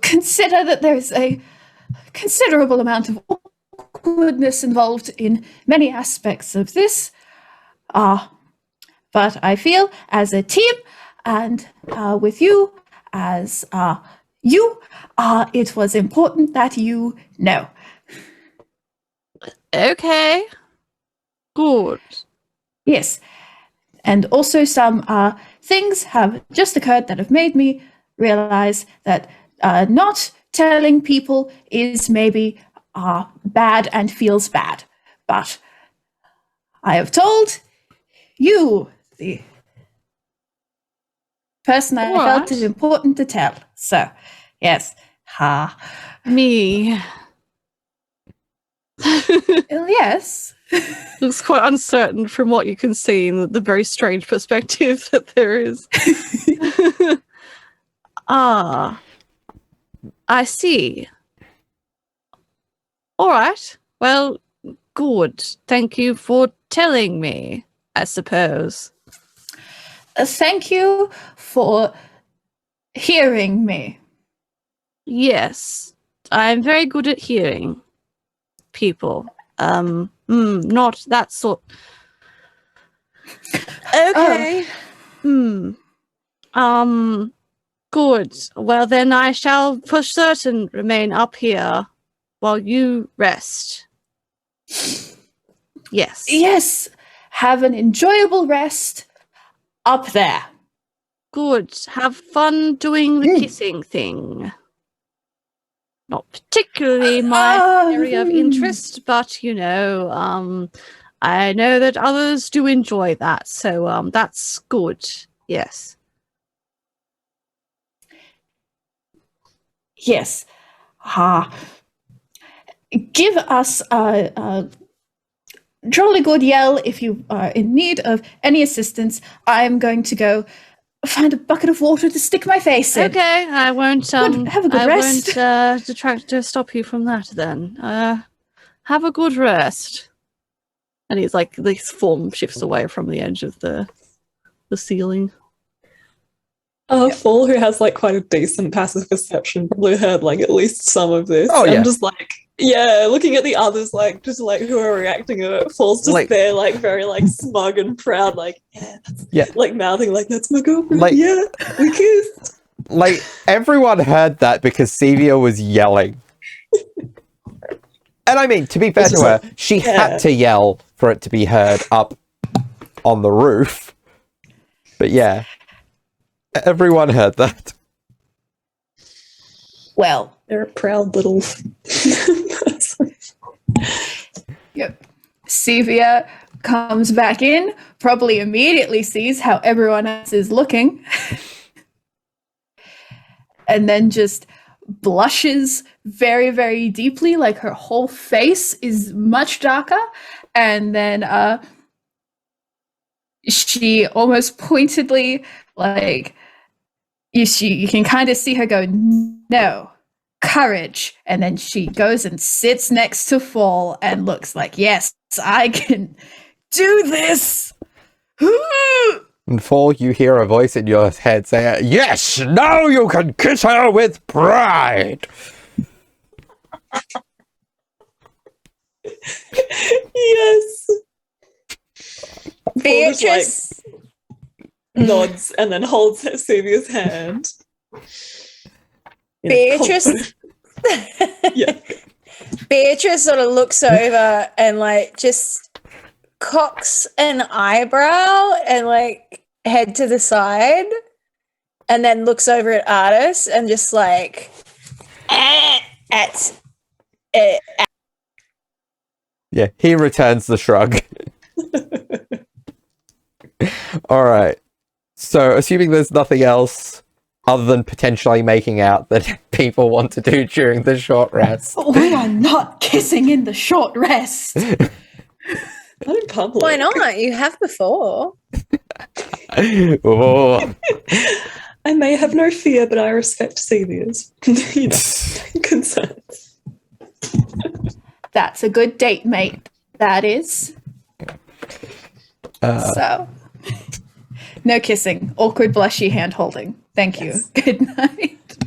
consider that there's a considerable amount of awkwardness involved in many aspects of this. But I feel as a team and with you as it was important that you know. Okay. Good. Yes. And also some things have just occurred that have made me realize that not telling people is maybe bad and feels bad. But I have told you, the person I felt it important to tell. So, yes. Me. Yes. Looks quite uncertain from what you can see in the very strange perspective that there is. I see. All right. Well, good. Thank you for telling me, I suppose. Thank you for hearing me. Yes, I'm very good at hearing people. Not that sort. Okay. Good. Well, then I shall for certain remain up here while you rest. Yes. Yes, have an enjoyable rest up there. Good. Have fun doing the kissing thing. Not particularly my area of interest, but I know that others do enjoy that, so that's good. Yes. Yes. Give us a jolly good yell if you are in need of any assistance. I'm going to go find a bucket of water to stick my face in. Okay, I won't have a good rest. won't detract to stop you from that then. Have a good rest. And he's like, this form shifts away from the edge of the ceiling. Fall, who has like quite a decent passive perception, probably heard like at least some of this. Oh, yeah. I'm just like, looking at the others, like just like who are reacting to it. Fall's just Like- there, like very like smug and proud, like like mouthing like that's my girlfriend. Like- Yeah, we kissed. Like, everyone heard that because Sevia was yelling. And I mean, to be fair It's to just her, like, she had to yell for it to be heard up on the roof. But yeah, everyone heard that. Well, They're a proud little. yep. Sevia comes back in, probably immediately sees how everyone else is looking, and then just blushes very, very deeply, like her whole face is much darker, and then she almost pointedly, like, you can kind of see her go, no, courage, and then she goes and sits next to Fall and looks like, yes, I can do this. And Fall, you hear a voice in your head saying, yes, now you can kiss her with pride. Yes. Beatrice. Nods and then holds Sevia's hand. Beatrice. Yeah. Beatrice sort of looks over and like just cocks an eyebrow and like head to the side, and then looks over at Artis and just like at Yeah, he returns the shrug. All right. So, assuming there's nothing else other than potentially making out that people want to do during the short rest. We are not kissing in the short rest. Not in public. Why not? You have before. Oh. I may have no fear, but I respect Sevia's concerns. That's a good date, mate. That is. So, no kissing. Awkward, blushy hand holding. Thank you. Good night.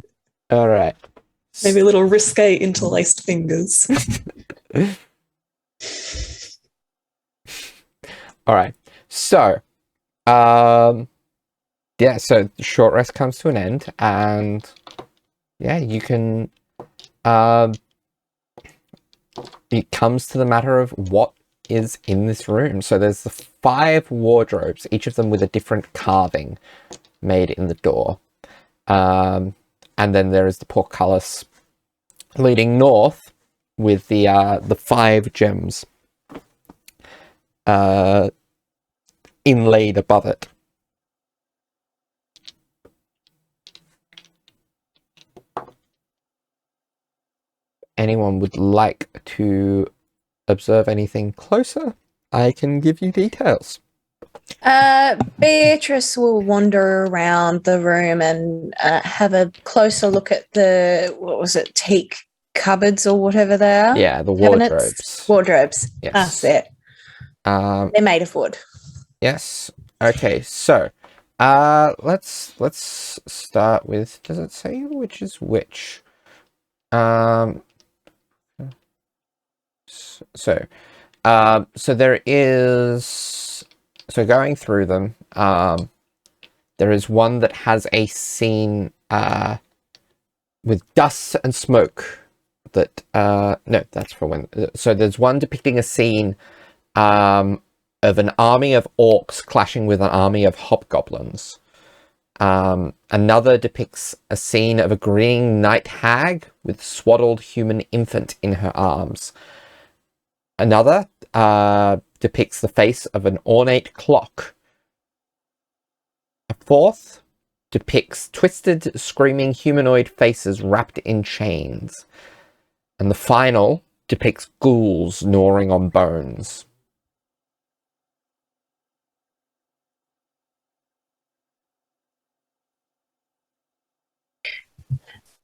All right. Maybe a little risque interlaced fingers. All right. So, so the short rest comes to an end, and yeah, you can. It comes to the matter of what is in this room. So there's the 5 wardrobes, each of them with a different carving made in the door. And then there is the portcullis leading north with the 5 gems inlaid above it. Anyone would like to observe anything closer, I can give you details. Beatrice will wander around the room and have a closer look at the, what was it, teak cupboards or whatever they are. Yeah, the Cabinets? wardrobes. Wardrobes. Yes. That's it. They're made of wood. Yes. Okay, so let's start with, does it say which is which? So there is, so going through them, there is one that has a scene with dust and smoke that no, that's for when, so there's one depicting a scene of an army of orcs clashing with an army of hobgoblins. Another depicts a scene of a grinning night hag with swaddled human infant in her arms. Another depicts the face of an ornate clock. A fourth depicts twisted, screaming humanoid faces wrapped in chains. And the final depicts ghouls gnawing on bones.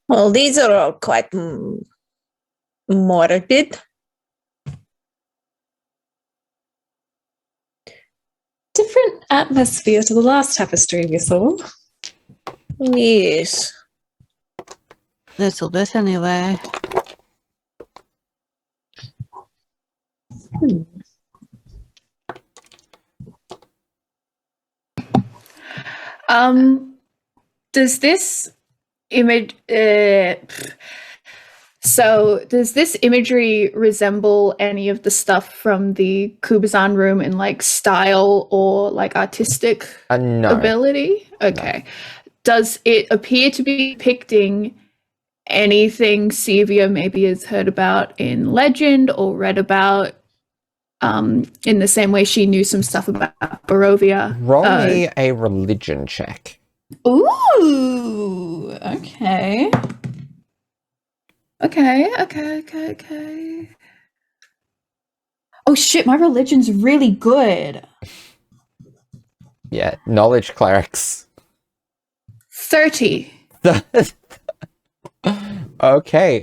Well, these are all quite morbid. Different atmosphere to the last tapestry we saw. Yes. Little bit anyway. Does this image so does this imagery resemble any of the stuff from the 𝗖𝗔𝗦𝗧 room in like style or like artistic No. ability? Okay. No. Does it appear to be depicting anything Sevia maybe has heard about in legend or read about in the same way she knew some stuff about Barovia? Roll me a religion check. Ooh, okay. Okay. Oh shit, my religion's really good. Yeah, knowledge clerics. 30. Okay,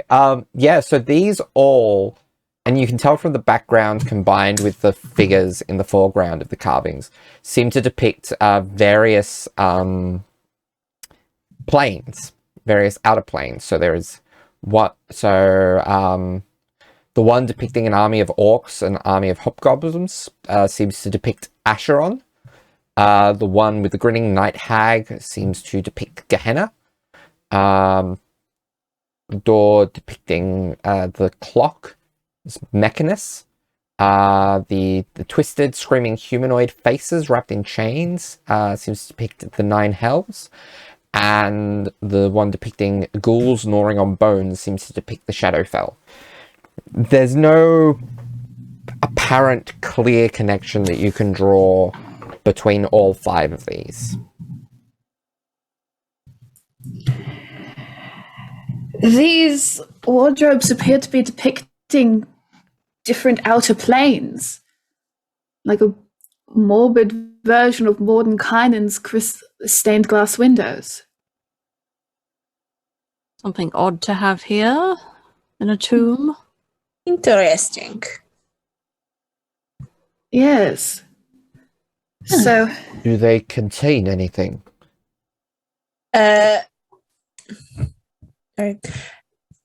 yeah, so these all, and you can tell from the background combined with the figures in the foreground of the carvings, seem to depict various planes, various outer planes. So there is the one depicting an army of orcs, an army of hobgoblins, seems to depict Acheron. The one with the grinning night hag seems to depict Gehenna. The door depicting the clock is Mechanus. The twisted, screaming humanoid faces wrapped in chains seems to depict the Nine Hells. And the one depicting ghouls gnawing on bones seems to depict the Shadowfell. There's no apparent clear connection that you can draw between all 5 of these. These wardrobes appear to be depicting different outer planes, like a morbid version of Mordenkainen's stained glass windows. Something odd to have here in a tomb. Interesting. Yes. So, do they contain anything?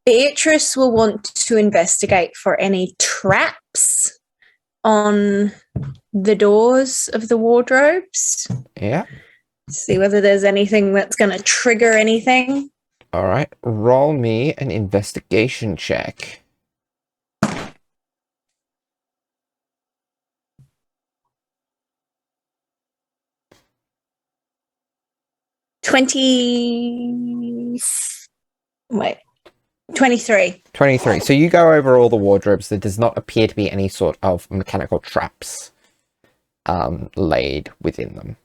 Beatrice will want to investigate for any traps on the doors of the wardrobes. Yeah. See whether there's anything that's going to trigger anything. All right. Roll me an investigation check. Wait. 23. 23. So you go over all the wardrobes. There does not appear to be any sort of mechanical traps laid within them.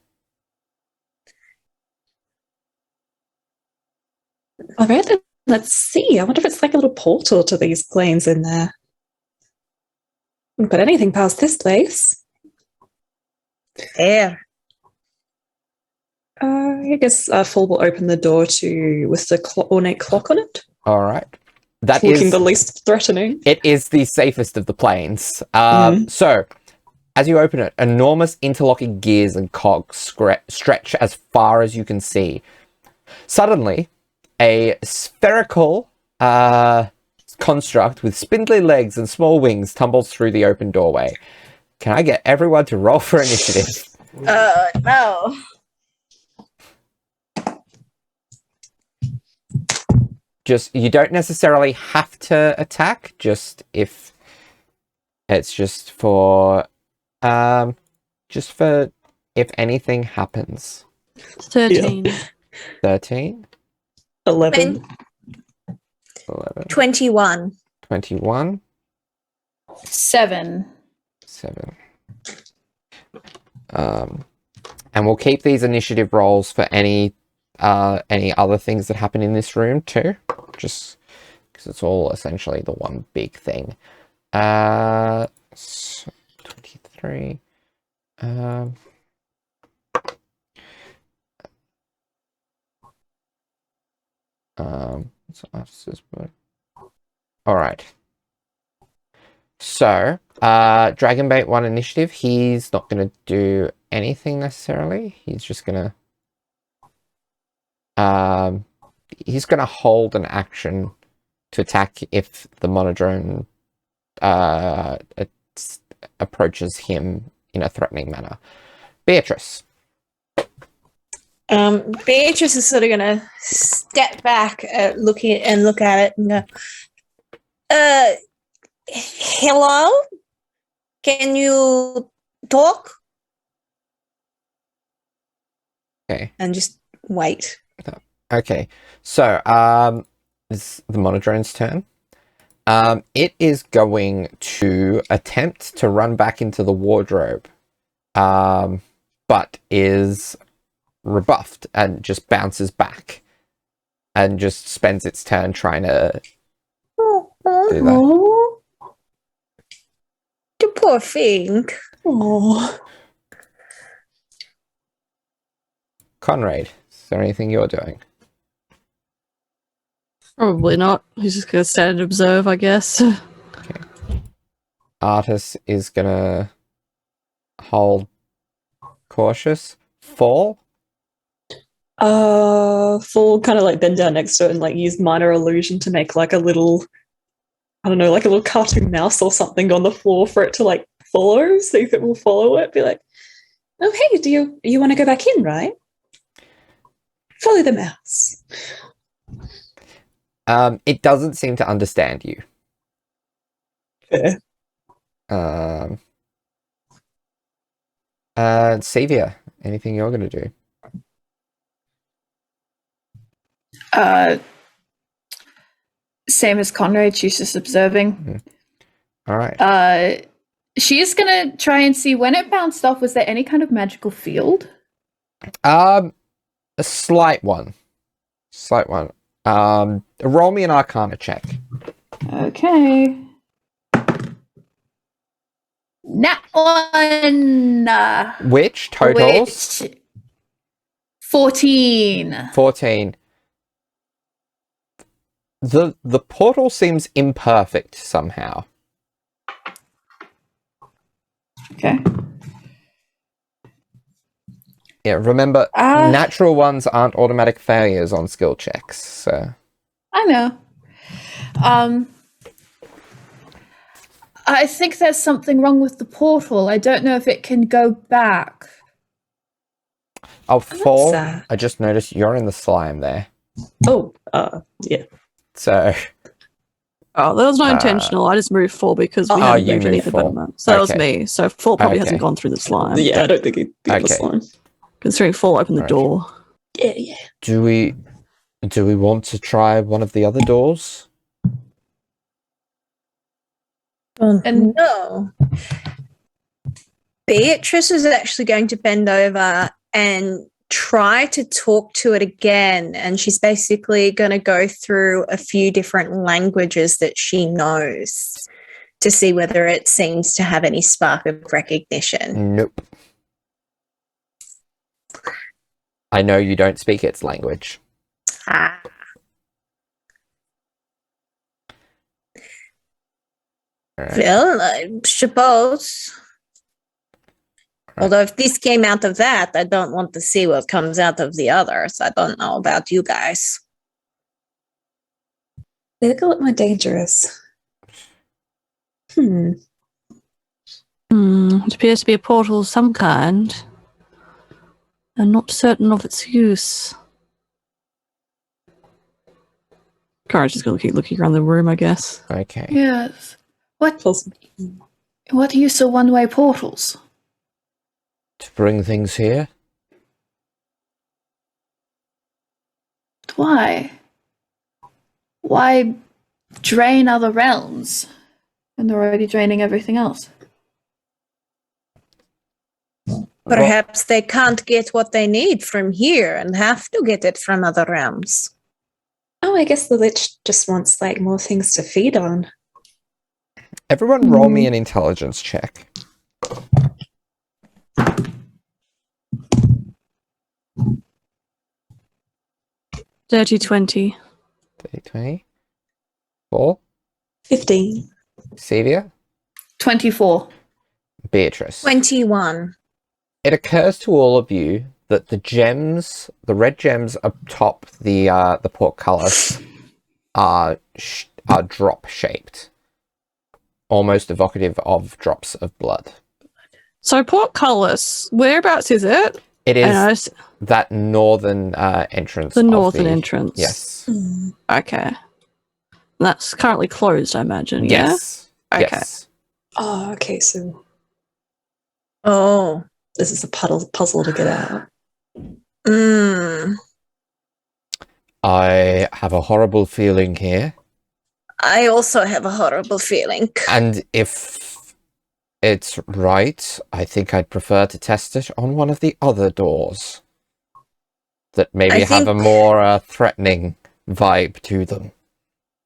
All right, then let's see. I wonder if it's like a little portal to these planes in there. Wouldn't put anything past this place. There. I guess Fall will open the door with the ornate clock on it. All right. That looking is the least threatening. It is the safest of the planes. Mhm. So, as you open it, enormous interlocking gears and cogs stretch as far as you can see. Suddenly, a spherical construct with spindly legs and small wings tumbles through the open doorway. Can I get everyone to roll for initiative? No. Just, you don't necessarily have to attack, just if it's just for if anything happens. 13. 13, 11. 11, 21. 21, 7. 7. And we'll keep these initiative rolls for any other things that happen in this room too, just because it's all essentially the one big thing. 23. All right. So, Dragonbait 1 initiative. He's not going to do anything necessarily. He's just going to hold an action to attack if the monodrone approaches him in a threatening manner. Beatrice. Beatrice is sort of gonna step back, look at it, and go, hello? Can you talk? Okay. And just wait. Okay. So, it's the monodrone's turn. It is going to attempt to run back into the wardrobe, but is rebuffed and just bounces back and just spends its turn trying to do that. The poor thing. Oh. Conrad, is there anything you're doing? Probably not. He's just going to stand and observe, I guess. Okay. Artis is going to hold cautious. Fall? Full kind of like bend down next to it and like use minor illusion to make like a little, I don't know, like a little cartoon mouse or something on the floor for it to like follow, see if it will follow it. Be like, oh hey, you want to go back in, right? Follow the mouse. It doesn't seem to understand you. Fair. Savia, anything you're going to do? Same as Conrad, she's just observing. All right. She is gonna try and see when it bounced off. Was there any kind of magical field? A slight one. Roll me an Arcana check. Okay. Nat 1. Which totals? 14. 14. The portal seems imperfect somehow. Okay. Yeah, remember, natural ones aren't automatic failures on skill checks, so... I know. I think there's something wrong with the portal. I don't know if it can go back. Oh, Fall, that? I just noticed you're in the slime there. Oh, yeah. So... Oh, that was not intentional. I just moved 4 because we hadn't moved any of the betterment. So that was me. So 4 probably hasn't gone through the slime. Yeah, I don't think he'd be the slime. Considering 4 opened the door. Yeah. Do we want to try one of the other doors? And no. Beatrice is actually going to bend over and try to talk to it again, and she's basically going to go through a few different languages that she knows to see whether it seems to have any spark of recognition. Nope. I know you don't speak its language. Right. Well, I suppose. Although if this came out of that, I don't want to see what comes out of the others. I don't know about you guys. They look a lot more dangerous. It appears to be a portal of some kind. I'm not certain of its use. Courage is going to keep looking around the room, I guess. Okay. Yes. What What use of one-way portals? To bring things here. Why? Why drain other realms when they're already draining everything else? Perhaps they can't get what they need from here and have to get it from other realms. Oh, I guess the Lich just wants like more things to feed on. Everyone roll me an intelligence check. Dirty 20. 20. 4. 15. Sevia. 24. Beatrice. 21. It occurs to all of you that the gems, the red gems atop the portcullis, are drop shaped, almost evocative of drops of blood. So portcullis, whereabouts is it? It is that northern entrance. The northern entrance. Yes. Okay. That's currently closed, I imagine. Yes. Yeah? Okay. Yes. Oh, okay, so Oh. this is a puzzle to get out. I have a horrible feeling here. I also have a horrible feeling. And if it's right, I think I'd prefer to test it on one of the other doors that maybe have a more threatening vibe to them.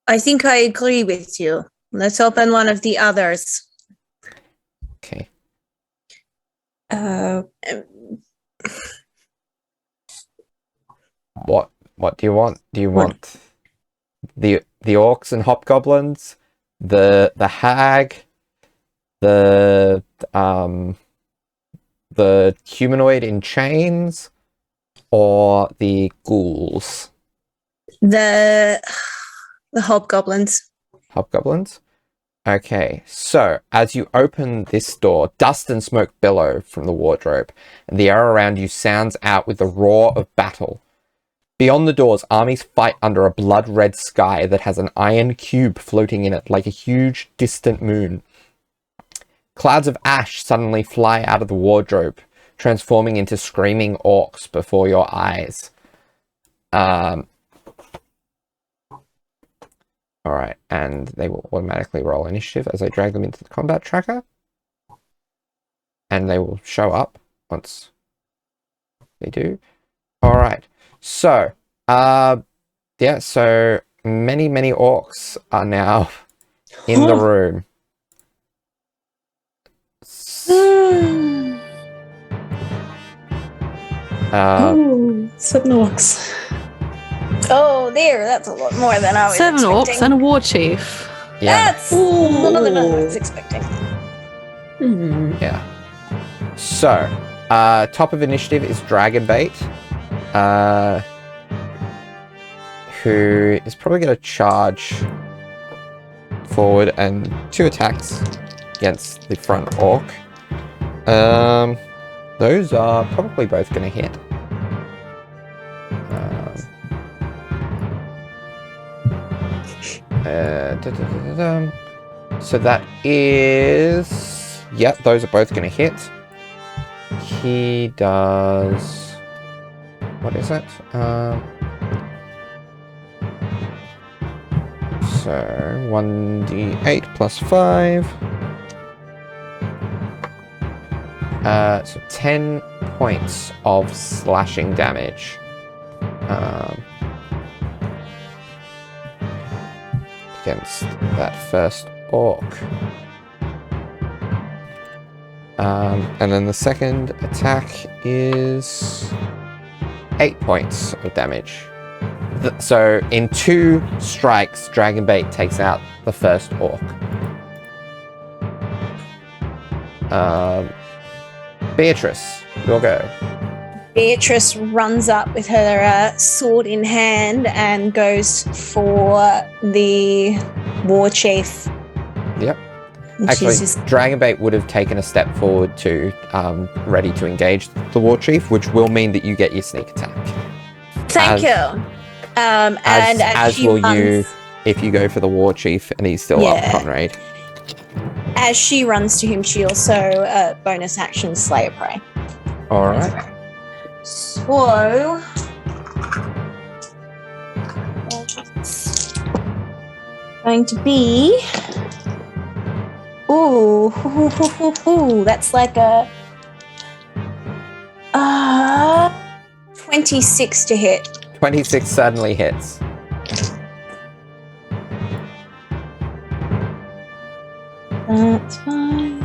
I think I agree with you. Let's open one of the others. Okay. What do you want? Do you want the orcs and hobgoblins, the hag, the humanoid in chains, or the ghouls? The hobgoblins. Hobgoblins? Okay, so as you open this door, dust and smoke billow from the wardrobe, and the air around you sounds out with the roar of battle. Beyond the doors, armies fight under a blood-red sky that has an iron cube floating in it like a huge, distant moon. Clouds of ash suddenly fly out of the wardrobe, transforming into screaming orcs before your eyes. Alright, and they will automatically roll initiative as I drag them into the combat tracker. And they will show up once they do. Alright, so, yeah, so many orcs are now in the room. 7 orcs. Oh, there. That's a lot more than I was 7 expecting. orcs and a war chief. Yeah. That's more than I was expecting. Yeah. So, top of initiative is Dragonbait, who is probably going to charge forward and 2 attacks against the front orc. Those are probably both going to hit. So that is... Yep, those are both going to hit. He does... What is it? So 1d8 plus 5. So 10 points of slashing damage. Against that first orc. And then the second attack is 8 points of damage. So in 2 strikes, Dragonbait takes out the first orc. Beatrice, you'll go. Beatrice runs up with her sword in hand and goes for the war chief. Yep. Actually, Dragonbait would have taken a step forward to ready to engage the war chief, which will mean that you get your sneak attack. Thank you. As will you if you go for the war chief and he's still up, Conrad. As she runs to him, she also bonus action Slayer Prey. All right. So it's going to be that's like a 26 to hit. 26 suddenly hits. That's fine.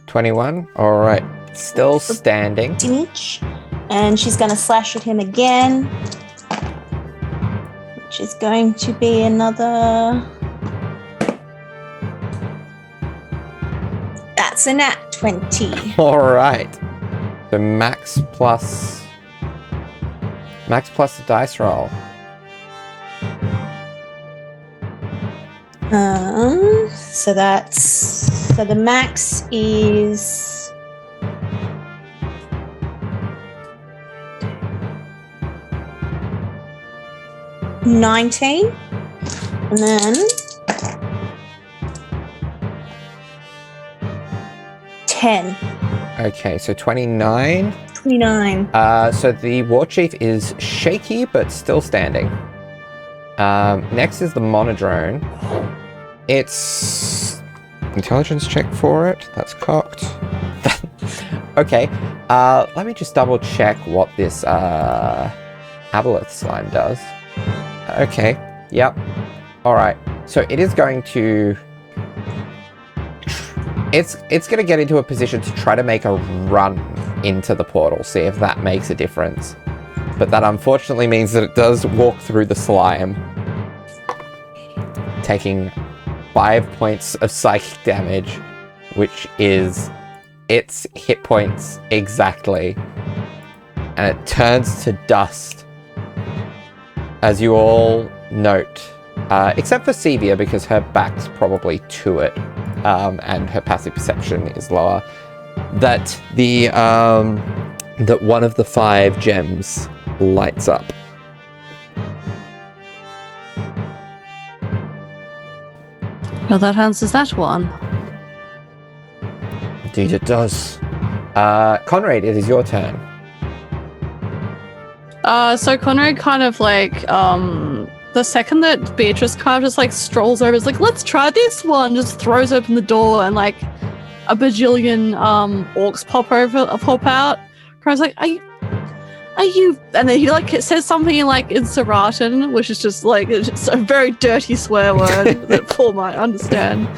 $21. All right. Still standing. And she's going to slash at him again, which is going to be another. That's a nat 20. All right. So max plus the dice roll. So the max is 19, and then 10. Okay, so 29. 29. So the war chief is shaky but still standing. Next is the monodrone. It's intelligence check for it. That's cocked. Okay. Let me just double check what this aboleth slime does. Okay. Yep. All right. So it is going to. It's going to get into a position to try to make a run into the portal. See if that makes a difference. But that unfortunately means that it does walk through the slime, taking 5 points of psychic damage, which is its hit points exactly. And it turns to dust. As you all note, except for Sevia, because her back's probably to it, and her passive perception is lower, that that one of the 5 gems lights up. Well, that answers that one. Indeed it does. Conrad, it is your turn. So Conrad kind of like, the second that Beatrice kind of just like strolls over, is like, let's try this one, just throws open the door and like a bajillion orcs pop out. Conrad's like, are you, and then he like says something in like in 𝗖𝗔𝗦𝗧, which is just like, it's a very dirty swear word that Paul might understand.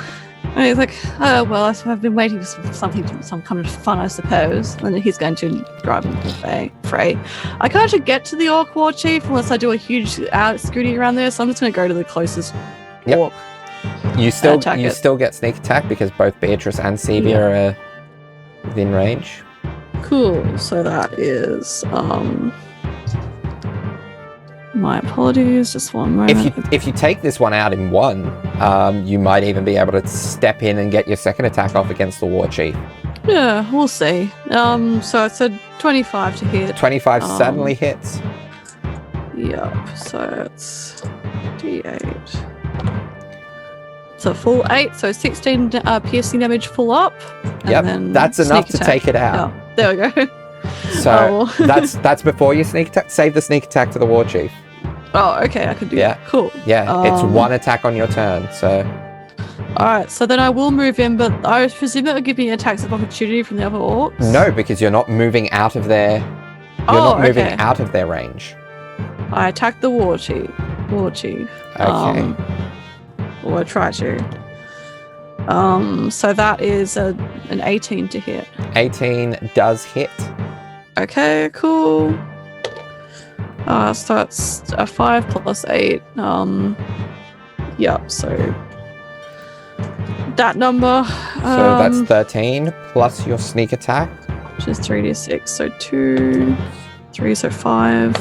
And he's like, oh, well, I've been waiting for some kind of fun, I suppose. And then he's going to drive into the fray. I can't actually get to the Orc War Chief unless I do a huge scooting around there, so I'm just going to go to the closest Orc. You still get sneak attack because both Beatrice and Sevia are within range. Cool. So that is... my apologies, just one moment. If you take this one out in one, you might even be able to step in and get your second attack off against the war chief. Yeah, we'll see. So it's a 25 to hit. 25 suddenly hits. Yep, so it's D8. It's a full 8, so 16 piercing damage full up. Yep, that's enough to take it out. Oh, there we go. So that's before your sneak attack. Save the sneak attack to the war chief. Oh, okay, I can do that. Cool. Yeah, it's one attack on your turn, so... Alright, so then I will move in, but I presume that would give me attacks of opportunity from the other orcs? No, because you're not moving out of their... out of their range. I attack the war chief. Okay. Or I try to. So that is an 18 to hit. 18 does hit. Okay, cool. So that's a 5 plus 8. Yep, so that number. So that's 13 plus your sneak attack. Which is 3d6, so 2, 3, so 5,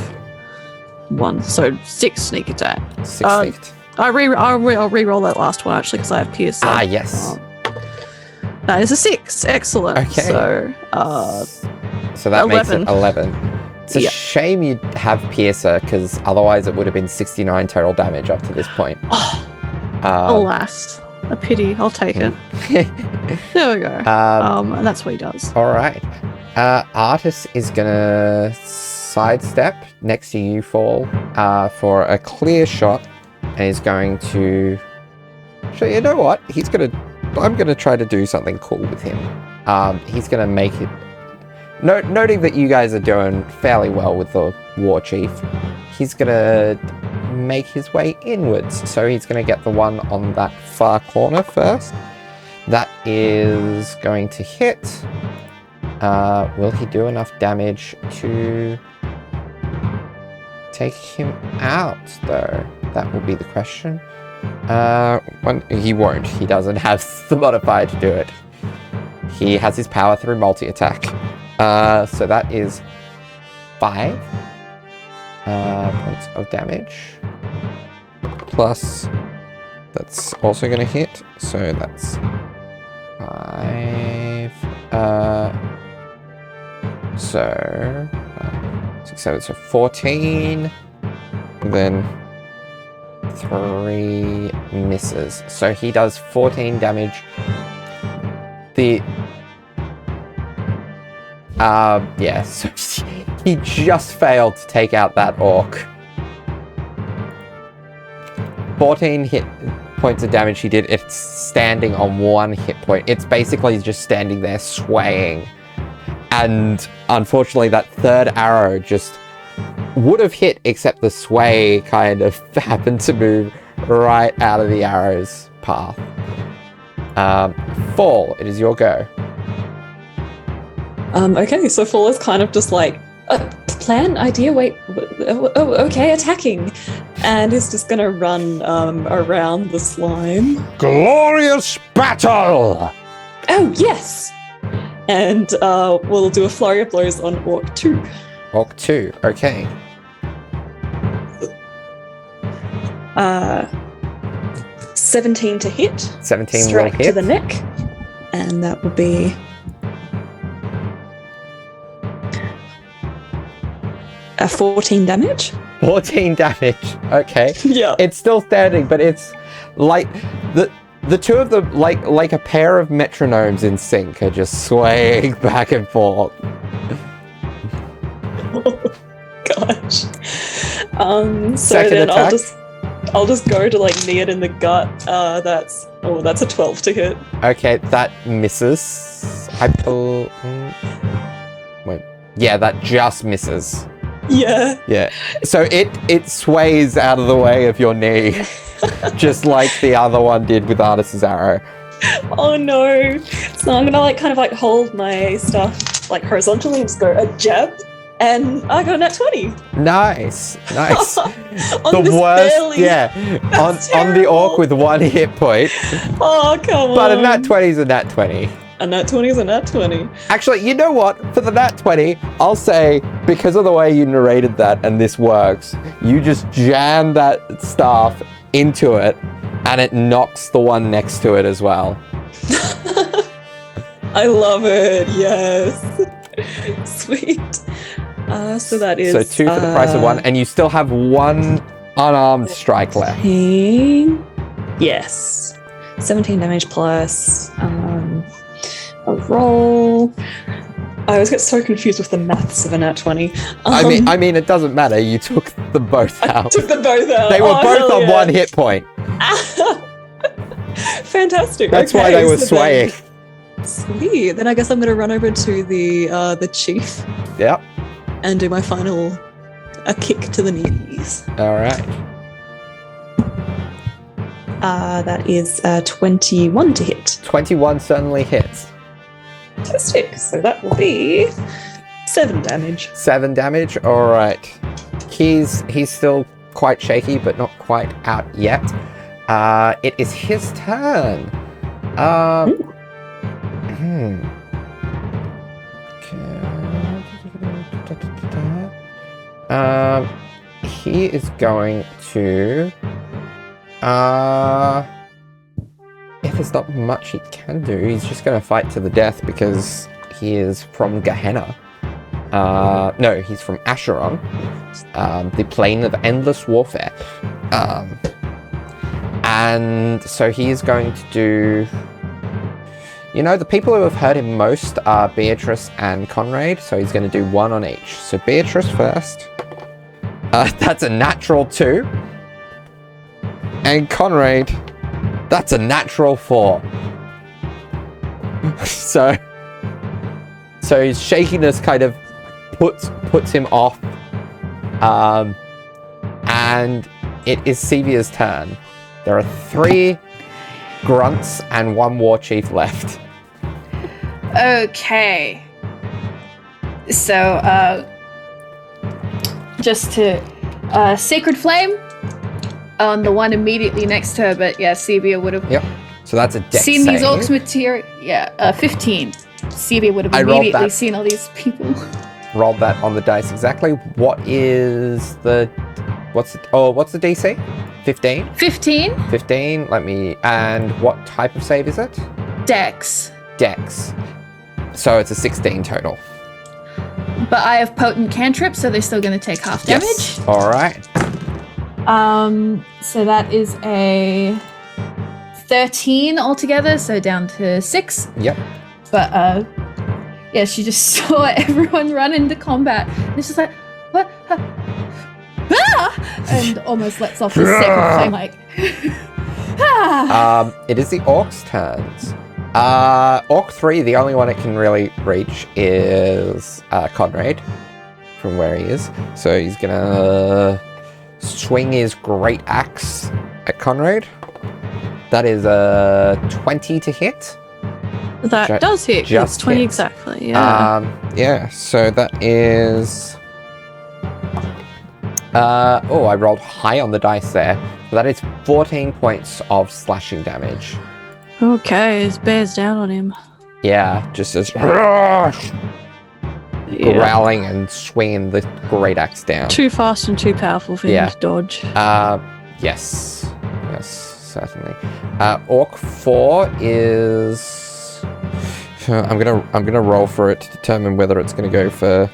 1, so 6 sneak attack. 6 sneak. I'll re-roll that last one actually because I have piercer. Yes. That is a 6. Excellent. Okay. So that 11. makes it 11. It's a shame you have piercer because otherwise it would have been 69 total damage up to this point. Alas, a pity. I'll take it. There we go. And that's what he does. All right. Artis is gonna sidestep next to you, Fall, for a clear shot, and he's going to. So you know what? I'm gonna try to do something cool with him. He's gonna make it. Noting that you guys are doing fairly well with the war chief, he's gonna make his way inwards. So he's gonna get the one on that far corner first. That is going to hit. Will he do enough damage to take him out, though? That will be the question. He won't. He doesn't have the modifier to do it. He has his power through multi-attack. So that is 5 points of damage. Plus, that's also going to hit. So that's 5. So 6, 7, so 14. Then 3 misses. So he does 14 damage. So he just failed to take out that orc. 14 hit points of damage he did. It's standing on 1 hit point. It's basically just standing there swaying. And unfortunately that third arrow just would have hit, except the sway kind of happened to move right out of the arrow's path. Fall, it is your go. Okay, so Fall is kind of just like, plan, idea, wait, okay, attacking. And is just gonna run around the slime. Glorious battle! Oh, yes! And we'll do a flurry of blows on Orc 2. Orc 2, okay. 17 to hit. 17 Strike will hit. to the neck. And that will be... a 14 damage. 14 damage, okay. Yeah. It's still standing, but it's like the two of them, like a pair of metronomes in sync, are just swaying back and forth. Oh, gosh. So Second then attack. I'll just go to like knee it in the gut. That's a 12 to hit. Okay, that misses. Wait. Yeah, that just misses. Yeah. Yeah. So it sways out of the way of your knee, just like the other one did with Artis's arrow. Oh no. So I'm gonna kind of hold my stuff horizontally and just go a jab, and I got a nat 20. Nice. On this worst, belly. That's on the orc with 1 hit point. Oh, come on. But a nat 20 is a nat 20. A nat 20 is a nat 20. Actually, you know what? For the nat 20, I'll say, because of the way you narrated that and this works, you just jam that staff into it and it knocks the one next to it as well. I love it. Yes. Sweet. So that is... So 2 for the price of 1, and you still have 1 unarmed strike left. 17. Yes. 17 damage plus... a roll. I always get so confused with the maths of a nat 20. I mean, it doesn't matter. You took them both out. I took them both out. They were both on yeah. 1 hit point. Fantastic. That's okay, why they were so swaying. Sweet. Then I guess I'm going to run over to the chief. Yep. And do my final kick to the knees. All right. That is 21 to hit. 21 certainly hits. Fantastic. So that will be 7 damage. 7 damage. All right. He's still quite shaky, but not quite out yet. It is his turn. He is going to. If there's not much he can do, he's just going to fight to the death because he is from Gehenna. No, he's from Acheron, the plane of endless warfare. And so he is going to do... You know, the people who have hurt him most are Beatrice and Conrad, so he's going to do 1 on each. So Beatrice first. That's a natural 2. And Conrad, that's a natural 4. So his shakiness kind of puts him off. And it is Sevia's turn. There are 3 grunts and 1 war chief left. Okay. So, just to Sacred Flame on the one immediately next to her, but yeah, Sevia would have. Yep. So that's a dex seen save. these orcs material. Yeah, 15. Sevia would have immediately seen all these people. Rolled that on the dice exactly. What's the DC? 15? 15. 15. And what type of save is it? Dex. So it's a 16 total. But I have potent cantrip, so they're still going to take half damage. Yes. All right. So that is a 13 altogether, so down to 6. Yep. But yeah, she just saw everyone run into combat. And it's just like, what? Ah! And almost lets off the sacred flame, like. Ah! It is the orc's turns. Orc 3, the only one it can really reach is Conrad, from where he is. So he's gonna swing his great axe at Conrad. That is a 20 to hit. That does hit. Just 20 hits. exactly, yeah. Yeah, so that is... I rolled high on the dice there. So that is 14 points of slashing damage. Okay, it bears down on him. Yeah, just as growling and swinging the great axe down. Too fast and too powerful for him to dodge. Yes, certainly. Orc 4 is. I'm gonna roll for it to determine whether it's gonna go for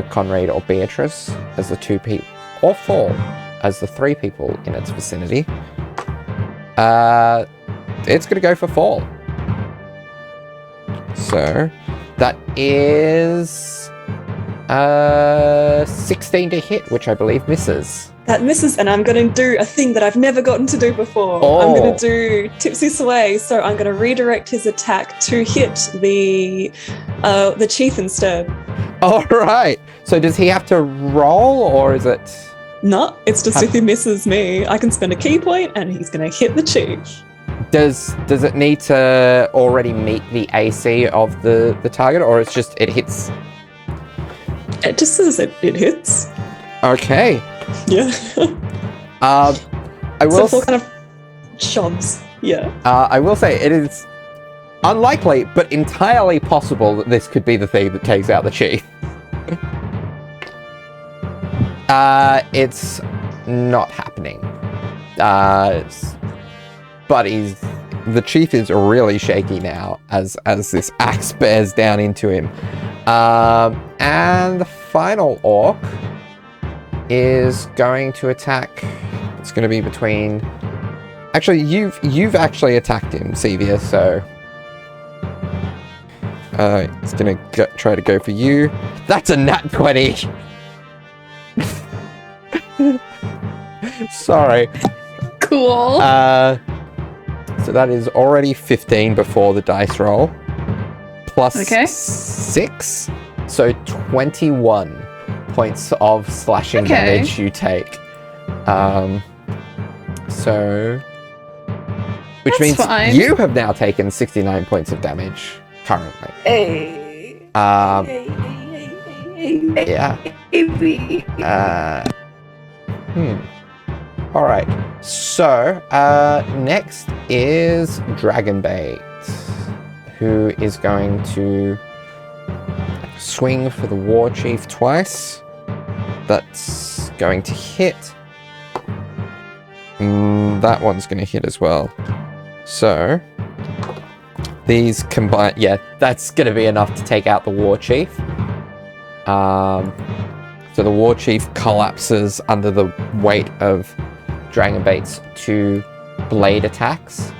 Conrad or Beatrice as the 2 people, or Fall as the 3 people in its vicinity. It's going to go for Fall. So that is 16 to hit, which I believe misses. That misses, and I'm going to do a thing that I've never gotten to do before. Oh. I'm going to do Tipsy Sway, so I'm going to redirect his attack to hit the chief instead. All right. So does he have to roll, or is it? No, it's just if he misses me, I can spend a key point, and he's going to hit the chief. Does it need to already meet the AC of the target, or it's just it hits? It just says it hits. Okay. Yeah. I will. So kind of shoves. Yeah. I will say it is unlikely, but entirely possible that this could be the thing that takes out the chief. It's not happening. But the chief is really shaky now as this axe bears down into him. And the final orc is going to attack. It's going to be between. Actually, you've actually attacked him, Sevia. So it's going to try to go for you. That's a nat 20. Sorry. Cool. So that is already 15 before the dice roll. Plus 6. So 21 points of slashing damage you take. Which means you have now taken 69 points of damage. currently. Hey. Yeah. Alright. So, next is Dragonbait, who is going to swing for the War Chief twice. That's going to hit. That one's going to hit as well. So, these combine... Yeah, that's going to be enough to take out the War Chief. So the War Chief collapses under the weight of Dragonbait's 2 blade attacks.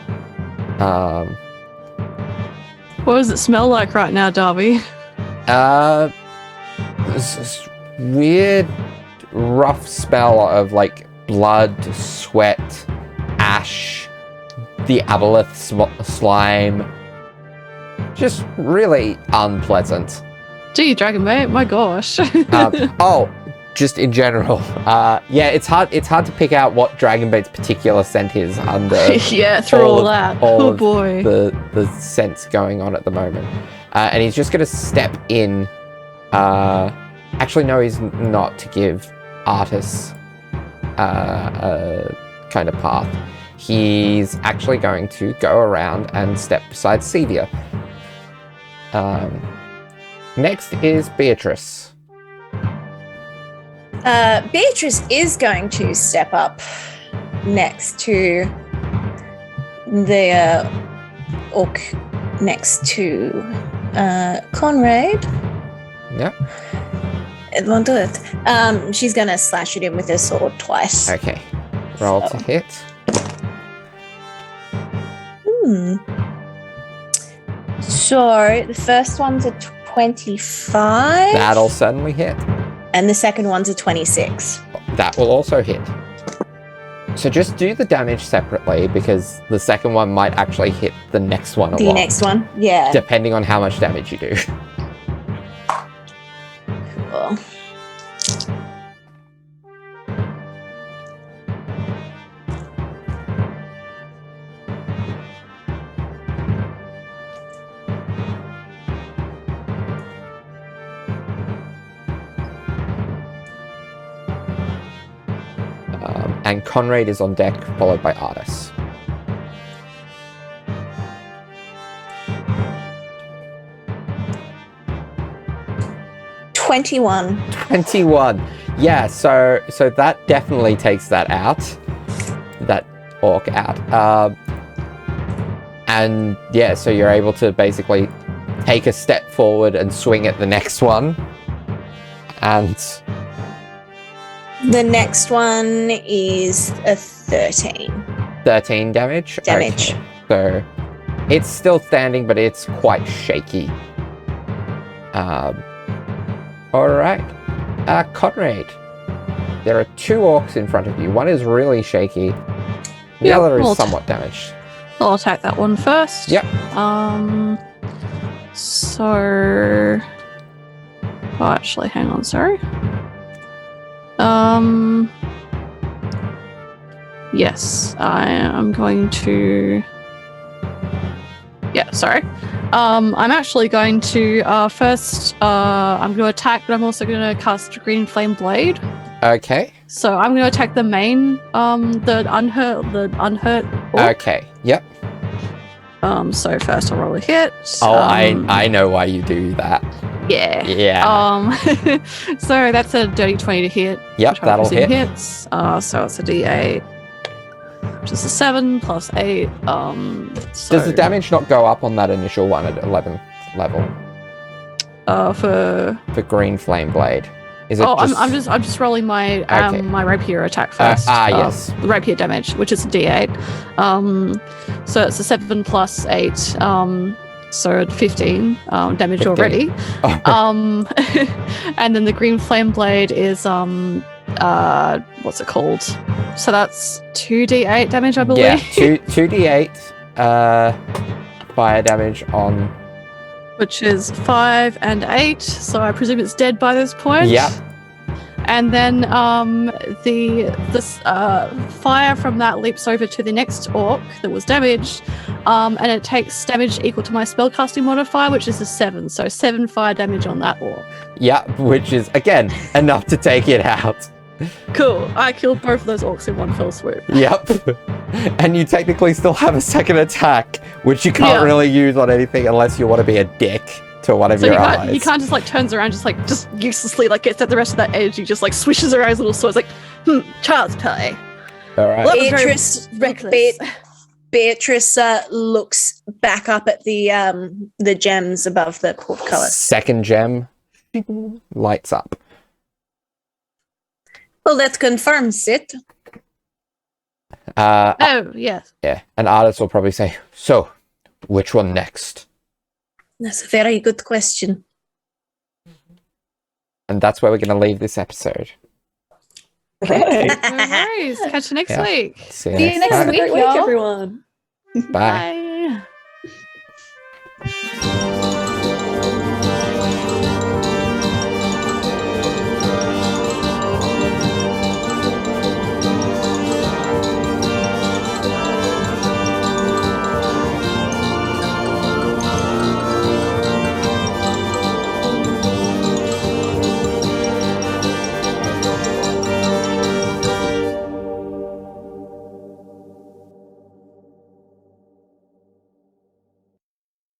What does it smell like right now, Darby? This weird, rough smell of like blood, sweat, ash, the aboleth slime. Just really unpleasant. Gee, Dragonbait, my gosh. Just in general. Yeah, it's hard to pick out what Dragonbait's particular scent is under. Yeah, through all that. Oh boy. The scents going on at the moment. And he's just gonna step in. Actually, no, he's not, to give Artis a kind of path. He's actually going to go around and step beside Sevia. Next is Beatrice. Beatrice is going to step up next to the orc next to Conrad. Yep. It won't do it. She's going to slash at him with her sword twice. Okay. Roll to hit. So the first one's a 25. That'll certainly hit. And the second one's a 26. That will also hit. So just do the damage separately, because the second one might actually hit the next one a lot. The next one? Yeah. Depending on how much damage you do. Cool. And Conrad is on deck, followed by Artis. $21. 21. Yeah, so that definitely takes that out. That orc out. And yeah, so you're able to basically take a step forward and swing at the next one. And the next one is a 13. 13 damage? Damage. Okay. So it's still standing, but it's quite shaky. Alright. Conrad. There are 2 orcs in front of you. One is really shaky. The other is somewhat damaged. I'll attack that one first. Yep. So... Oh, actually, hang on, sorry. Yes, I am going to... Yeah, sorry. I'm actually going to, first, I'm going to attack, but I'm also going to cast Green Flame Blade. Okay. So I'm going to attack the main, the unhurt orc. Okay, yep. So first I'll roll a hit. Oh, I know why you do that. Yeah. Yeah. So that's a dirty 20 to hit. Yep, that'll hit. Hits. So it's a D8, which is a 7 plus 8. Does the damage not go up on that initial one at 11th level? For Green Flame Blade. Is it I'm just rolling my my rapier attack first. Yes. The rapier damage, which is a D8. So it's a 7 plus 8. So 15 damage 15. Already. Oh. And then the Green Flame Blade is what's it called? So that's 2d8 damage, I believe. Yeah, 2d8 fire damage on, which is 5 and 8. So I presume it's dead by this point. Yep. And then the fire from that leaps over to the next orc that was damaged, and it takes damage equal to my spellcasting modifier, which is a 7. So 7 fire damage on that orc. Yeah, which is, again, enough to take it out. Cool. I killed both of those orcs in one fell swoop. Yep. And you technically still have a second attack, which you can't really use on anything unless you want to be a dick to one of your allies. He can't just like turns around, just uselessly like gets at the rest of that edge. He just like swishes around his little sword. It's like, child's play. All right. Beatrice looks back up at the gems above the portcullis. Second gem lights up. Well, that confirms it. Oh, yes. Yeah, and Artis will probably say, so, which one next? That's a very good question. And that's where we're going to leave this episode. Okay. No worries. Catch you next week. See you See you next next time. week, Great week, y'all. everyone. Bye. Bye.